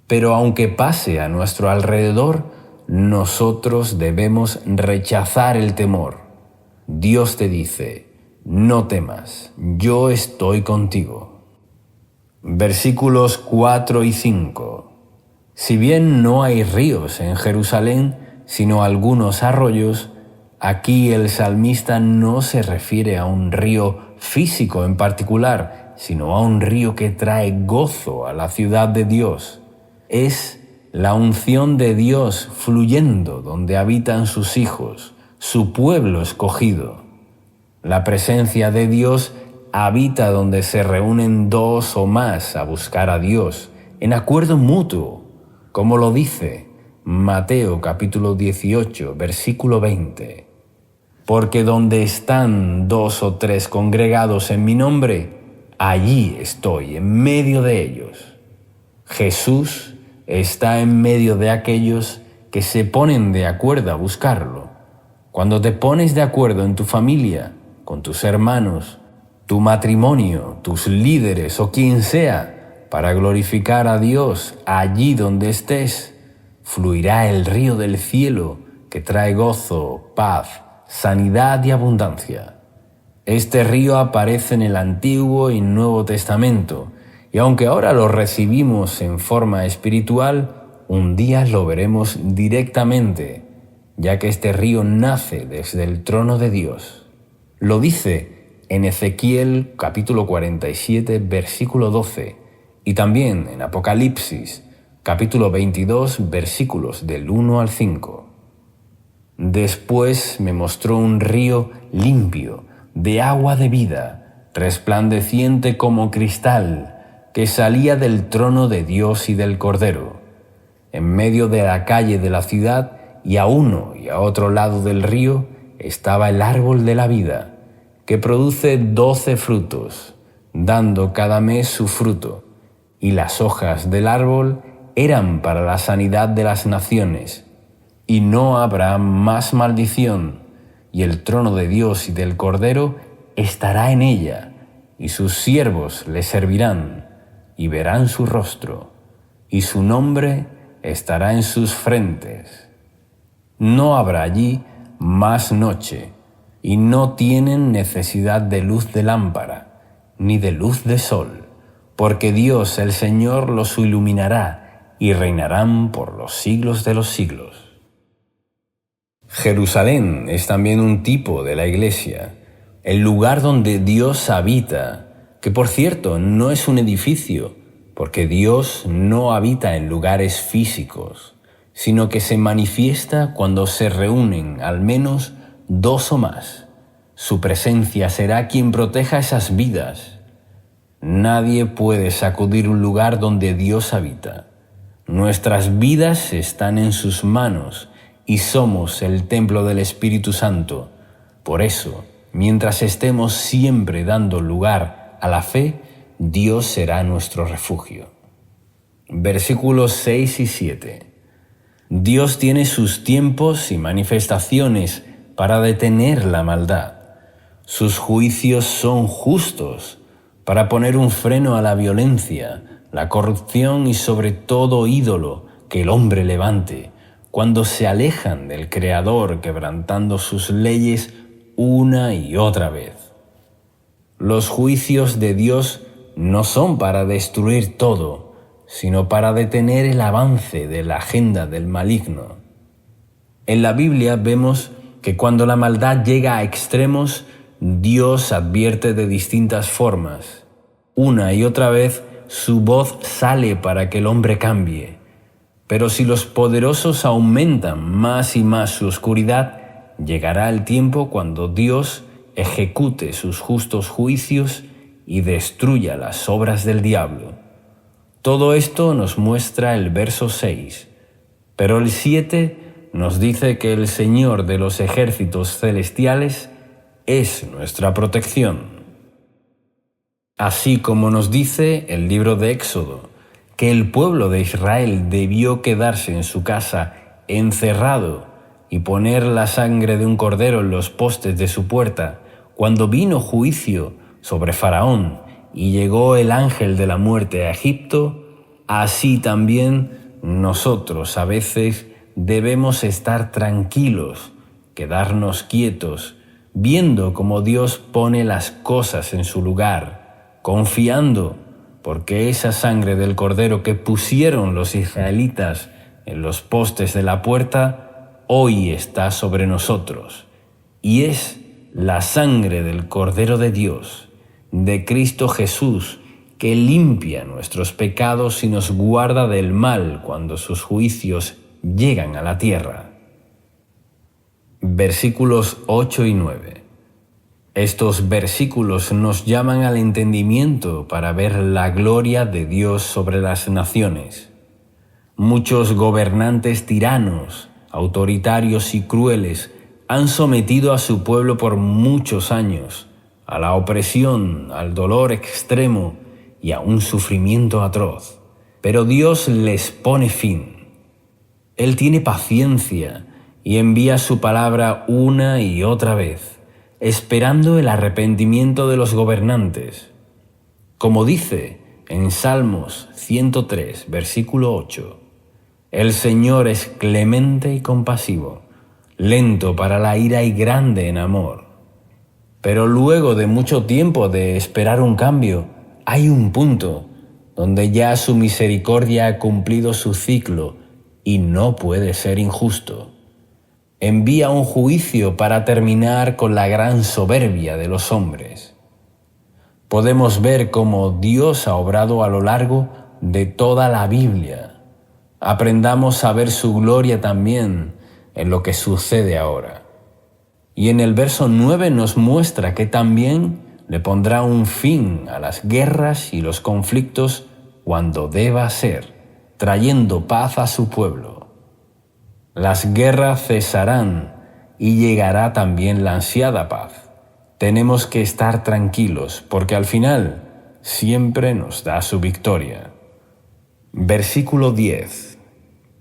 Pero aunque pase a nuestro alrededor, nosotros debemos rechazar el temor. Dios te dice, no temas, yo estoy contigo. Versículos 4 y 5. Si bien no hay ríos en Jerusalén, sino algunos arroyos, aquí el salmista no se refiere a un río físico en particular, sino a un río que trae gozo a la ciudad de Dios. Es la unción de Dios fluyendo donde habitan sus hijos, su pueblo escogido. La presencia de Dios habita donde se reúnen dos o más a buscar a Dios, en acuerdo mutuo, como lo dice Mateo capítulo 18, versículo 20. Porque donde están dos o tres congregados en mi nombre, allí estoy en medio de ellos. Jesús está en medio de aquellos que se ponen de acuerdo a buscarlo. Cuando te pones de acuerdo en tu familia, con tus hermanos, tu matrimonio, tus líderes o quien sea, para glorificar a Dios allí donde estés, fluirá el río del cielo que trae gozo, paz, sanidad y abundancia. Este río aparece en el Antiguo y Nuevo Testamento, y aunque ahora lo recibimos en forma espiritual, un día lo veremos directamente, ya que este río nace desde el trono de Dios. Lo dice en Ezequiel capítulo 47, versículo 12, y también en Apocalipsis capítulo 22, versículos del 1 al 5. Después me mostró un río limpio, de agua de vida, resplandeciente como cristal, que salía del trono de Dios y del Cordero. En medio de la calle de la ciudad y a uno y a otro lado del río estaba el árbol de la vida, que produce 12 frutos, dando cada mes su fruto, y las hojas del árbol eran para la sanidad de las naciones, y no habrá más maldición, y el trono de Dios y del Cordero estará en ella, y sus siervos le servirán, y verán su rostro, y su nombre estará en sus frentes. No habrá allí más noche, y no tienen necesidad de luz de lámpara, ni de luz de sol, porque Dios el Señor los iluminará, y reinarán por los siglos de los siglos. Jerusalén es también un tipo de la iglesia, el lugar donde Dios habita, que por cierto no es un edificio, porque Dios no habita en lugares físicos, sino que se manifiesta cuando se reúnen al menos 2 o más. Su presencia será quien proteja esas vidas. Nadie puede sacudir un lugar donde Dios habita. Nuestras vidas están en sus manos y somos el templo del Espíritu Santo. Por eso, mientras estemos siempre dando lugar a la fe, Dios será nuestro refugio. Versículos 6 y 7. Dios tiene sus tiempos y manifestaciones para detener la maldad. Sus juicios son justos para poner un freno a la violencia, la corrupción y sobre todo ídolo que el hombre levante, cuando se alejan del Creador quebrantando sus leyes una y otra vez. Los juicios de Dios no son para destruir todo, sino para detener el avance de la agenda del maligno. En la Biblia vemos que cuando la maldad llega a extremos, Dios advierte de distintas formas. Una y otra vez su voz sale para que el hombre cambie. Pero si los poderosos aumentan más y más su oscuridad, llegará el tiempo cuando Dios ejecute sus justos juicios y destruya las obras del diablo. Todo esto nos muestra el verso 6, pero el 7 nos dice que el Señor de los ejércitos celestiales es nuestra protección. Así como nos dice el libro de Éxodo, que el pueblo de Israel debió quedarse en su casa encerrado y poner la sangre de un cordero en los postes de su puerta, cuando vino juicio sobre Faraón y llegó el ángel de la muerte a Egipto, así también nosotros a veces debemos estar tranquilos, quedarnos quietos, viendo cómo Dios pone las cosas en su lugar, confiando, porque esa sangre del cordero que pusieron los israelitas en los postes de la puerta, hoy está sobre nosotros, y es la sangre del Cordero de Dios, de Cristo Jesús, que limpia nuestros pecados y nos guarda del mal cuando sus juicios llegan a la tierra. Versículos 8 y 9. Estos versículos nos llaman al entendimiento para ver la gloria de Dios sobre las naciones. Muchos gobernantes tiranos, autoritarios y crueles han sometido a su pueblo por muchos años, a la opresión, al dolor extremo y a un sufrimiento atroz. Pero Dios les pone fin. Él tiene paciencia y envía su palabra una y otra vez, esperando el arrepentimiento de los gobernantes. Como dice en Salmos 103, versículo 8, el Señor es clemente y compasivo, lento para la ira y grande en amor. Pero luego de mucho tiempo de esperar un cambio, hay un punto donde ya su misericordia ha cumplido su ciclo y no puede ser injusto. Envía un juicio para terminar con la gran soberbia de los hombres. Podemos ver cómo Dios ha obrado a lo largo de toda la Biblia. Aprendamos a ver su gloria también en lo que sucede ahora. Y en el verso 9 nos muestra que también le pondrá un fin a las guerras y los conflictos cuando deba ser, trayendo paz a su pueblo. Las guerras cesarán y llegará también la ansiada paz. Tenemos que estar tranquilos porque al final siempre nos da su victoria. Versículo 10.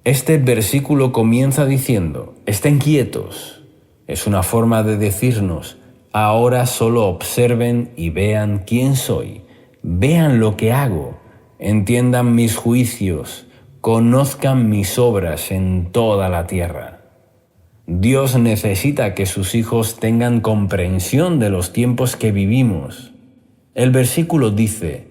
Este versículo comienza diciendo: estén quietos. Es una forma de decirnos: ahora solo observen y vean quién soy, vean lo que hago, entiendan mis juicios, conozcan mis obras en toda la tierra. Dios necesita que sus hijos tengan comprensión de los tiempos que vivimos. El versículo dice: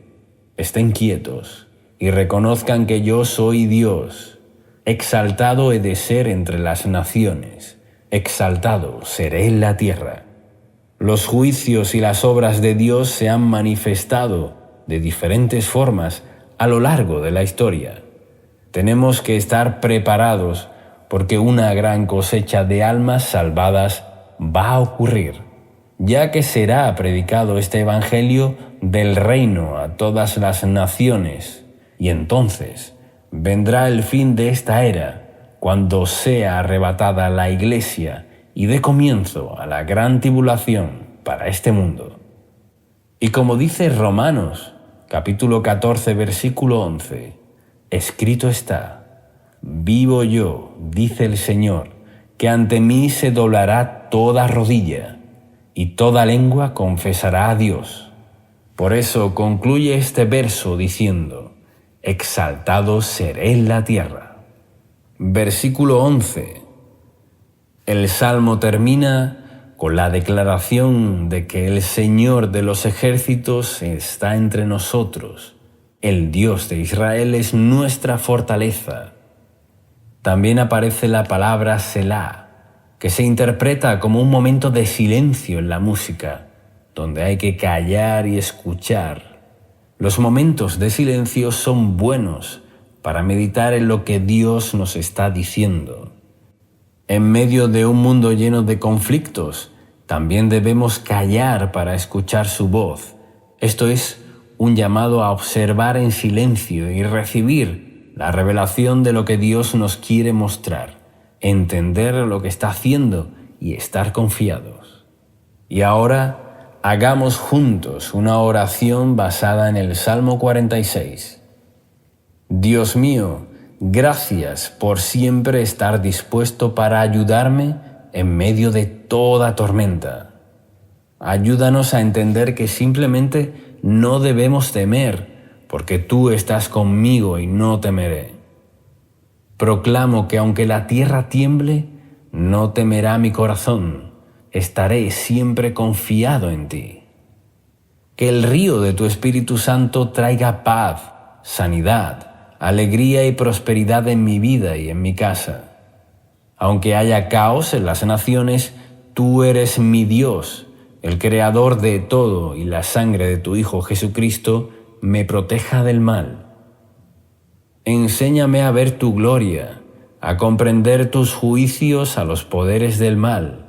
estén quietos y reconozcan que yo soy Dios. Exaltado he de ser entre las naciones, exaltado seré en la tierra. Los juicios y las obras de Dios se han manifestado de diferentes formas a lo largo de la historia. Tenemos que estar preparados porque una gran cosecha de almas salvadas va a ocurrir, ya que será predicado este evangelio del reino a todas las naciones, y entonces vendrá el fin de esta era, cuando sea arrebatada la Iglesia y dé comienzo a la gran tribulación para este mundo. Y como dice Romanos, capítulo 14, versículo 11, escrito está: vivo yo, dice el Señor, que ante mí se doblará toda rodilla, y toda lengua confesará a Dios. Por eso concluye este verso diciendo: exaltado seré en la tierra. Versículo 11. El Salmo termina con la declaración de que el Señor de los ejércitos está entre nosotros. El Dios de Israel es nuestra fortaleza. También aparece la palabra Selah, que se interpreta como un momento de silencio en la música, donde hay que callar y escuchar. Los momentos de silencio son buenos para meditar en lo que Dios nos está diciendo. En medio de un mundo lleno de conflictos, también debemos callar para escuchar su voz. Esto es un llamado a observar en silencio y recibir la revelación de lo que Dios nos quiere mostrar, entender lo que está haciendo y estar confiados. Y ahora, hagamos juntos una oración basada en el Salmo 46. Dios mío, gracias por siempre estar dispuesto para ayudarme en medio de toda tormenta. Ayúdanos a entender que simplemente no debemos temer, porque tú estás conmigo y no temeré. Proclamo que aunque la tierra tiemble, no temerá mi corazón. Estaré siempre confiado en ti. Que el río de tu Espíritu Santo traiga paz, sanidad, alegría y prosperidad en mi vida y en mi casa. Aunque haya caos en las naciones, tú eres mi Dios, el creador de todo, y la sangre de tu Hijo Jesucristo me proteja del mal. Enséñame a ver tu gloria, a comprender tus juicios a los poderes del mal.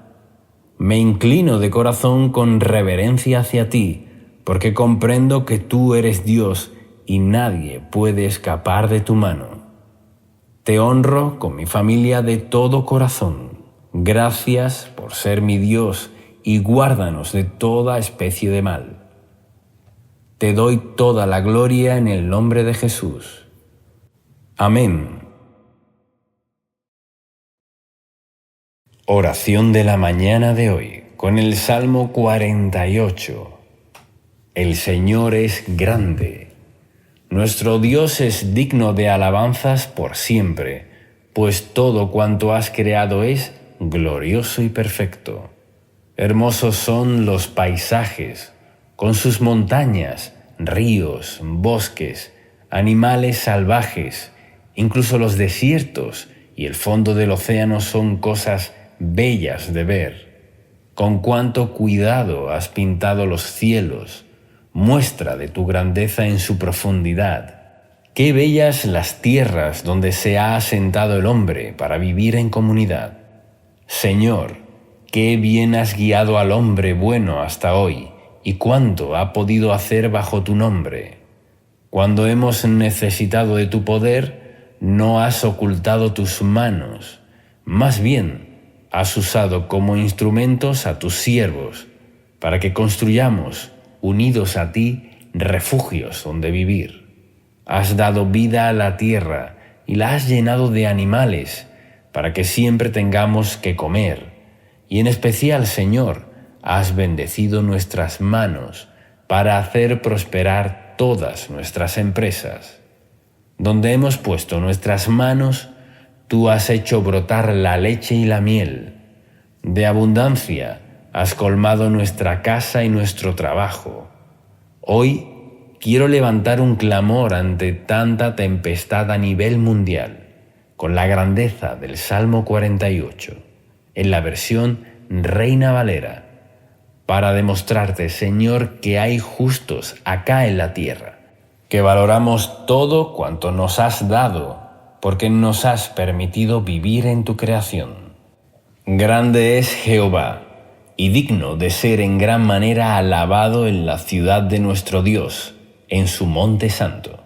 Me inclino de corazón con reverencia hacia ti, porque comprendo que tú eres Dios y nadie puede escapar de tu mano. Te honro con mi familia de todo corazón. Gracias por ser mi Dios y guárdanos de toda especie de mal. Te doy toda la gloria en el nombre de Jesús. Amén. Oración de la mañana de hoy, con el Salmo 48. El Señor es grande. Nuestro Dios es digno de alabanzas por siempre, pues todo cuanto has creado es glorioso y perfecto. Hermosos son los paisajes, con sus montañas, ríos, bosques, animales salvajes, incluso los desiertos y el fondo del océano son cosas bellas de ver. Con cuánto cuidado has pintado los cielos, muestra de tu grandeza en su profundidad. Qué bellas las tierras donde se ha asentado el hombre para vivir en comunidad. Señor, qué bien has guiado al hombre bueno hasta hoy, y cuánto ha podido hacer bajo tu nombre. Cuando hemos necesitado de tu poder, no has ocultado tus manos, más bien has usado como instrumentos a tus siervos, para que construyamos, unidos a ti, refugios donde vivir. Has dado vida a la tierra y la has llenado de animales, para que siempre tengamos que comer. Y en especial, Señor, has bendecido nuestras manos para hacer prosperar todas nuestras empresas. Donde hemos puesto nuestras manos, tú has hecho brotar la leche y la miel. De abundancia has colmado nuestra casa y nuestro trabajo. Hoy quiero levantar un clamor ante tanta tempestad a nivel mundial, con la grandeza del Salmo 48, en la versión Reina Valera, para demostrarte, Señor, que hay justos acá en la tierra, que valoramos todo cuanto nos has dado, porque nos has permitido vivir en tu creación. Grande es Jehová, y digno de ser en gran manera alabado en la ciudad de nuestro Dios, en su monte santo.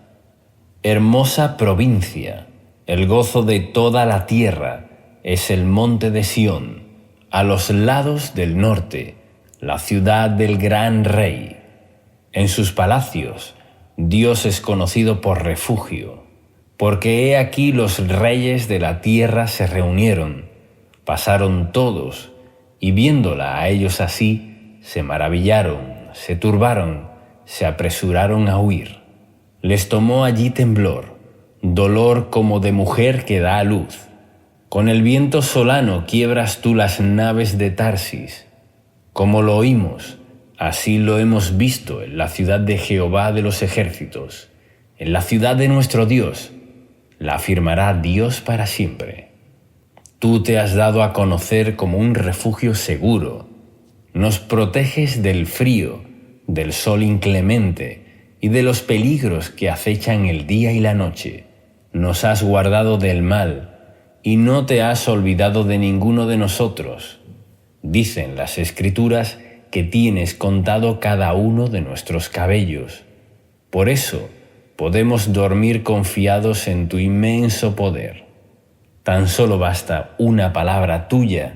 Hermosa provincia, el gozo de toda la tierra, es el monte de Sión, a los lados del norte, la ciudad del gran rey. En sus palacios, Dios es conocido por refugio, porque he aquí los reyes de la tierra se reunieron, pasaron todos, y viéndola a ellos así, se maravillaron, se turbaron, se apresuraron a huir. Les tomó allí temblor, dolor como de mujer que da a luz. Con el viento solano quiebras tú las naves de Tarsis. Como lo oímos, así lo hemos visto en la ciudad de Jehová de los ejércitos, en la ciudad de nuestro Dios. La afirmará Dios para siempre. Tú te has dado a conocer como un refugio seguro. Nos proteges del frío, del sol inclemente y de los peligros que acechan el día y la noche. Nos has guardado del mal y no te has olvidado de ninguno de nosotros. Dicen las Escrituras que tienes contado cada uno de nuestros cabellos. Por eso podemos dormir confiados en tu inmenso poder. Tan solo basta una palabra tuya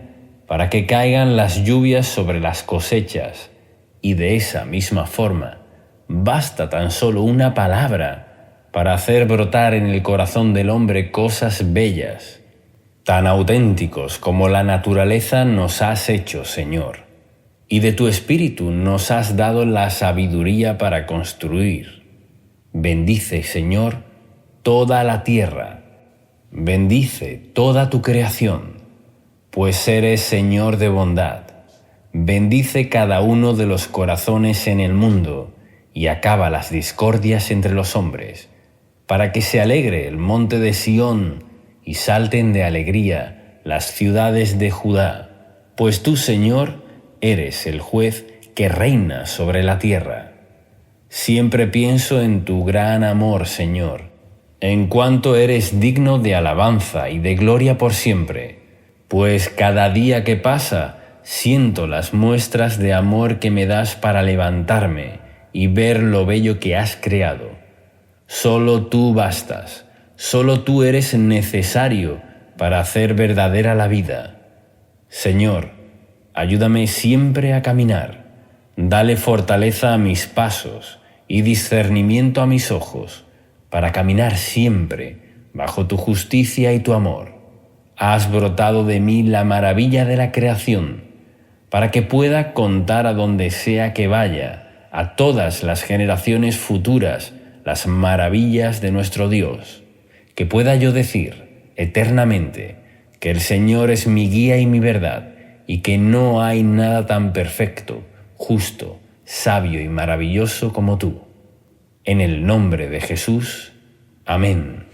para que caigan las lluvias sobre las cosechas, y de esa misma forma basta tan solo una palabra para hacer brotar en el corazón del hombre cosas bellas. Tan auténticos como la naturaleza nos has hecho, Señor, y de tu espíritu nos has dado la sabiduría para construir. Bendice, Señor, toda la tierra. Bendice toda tu creación, pues eres Señor de bondad. Bendice cada uno de los corazones en el mundo y acaba las discordias entre los hombres, para que se alegre el monte de Sión y salten de alegría las ciudades de Judá, pues tú, Señor, eres el juez que reina sobre la tierra. Siempre pienso en tu gran amor, Señor, en cuanto eres digno de alabanza y de gloria por siempre, pues cada día que pasa siento las muestras de amor que me das para levantarme y ver lo bello que has creado. Solo tú bastas, solo tú eres necesario para hacer verdadera la vida. Señor, ayúdame siempre a caminar, dale fortaleza a mis pasos y discernimiento a mis ojos, para caminar siempre bajo tu justicia y tu amor. Has brotado de mí la maravilla de la creación, para que pueda contar a donde sea que vaya, a todas las generaciones futuras, las maravillas de nuestro Dios. Que pueda yo decir eternamente que el Señor es mi guía y mi verdad, y que no hay nada tan perfecto, justo, sabio y maravilloso como tú. En el nombre de Jesús. Amén.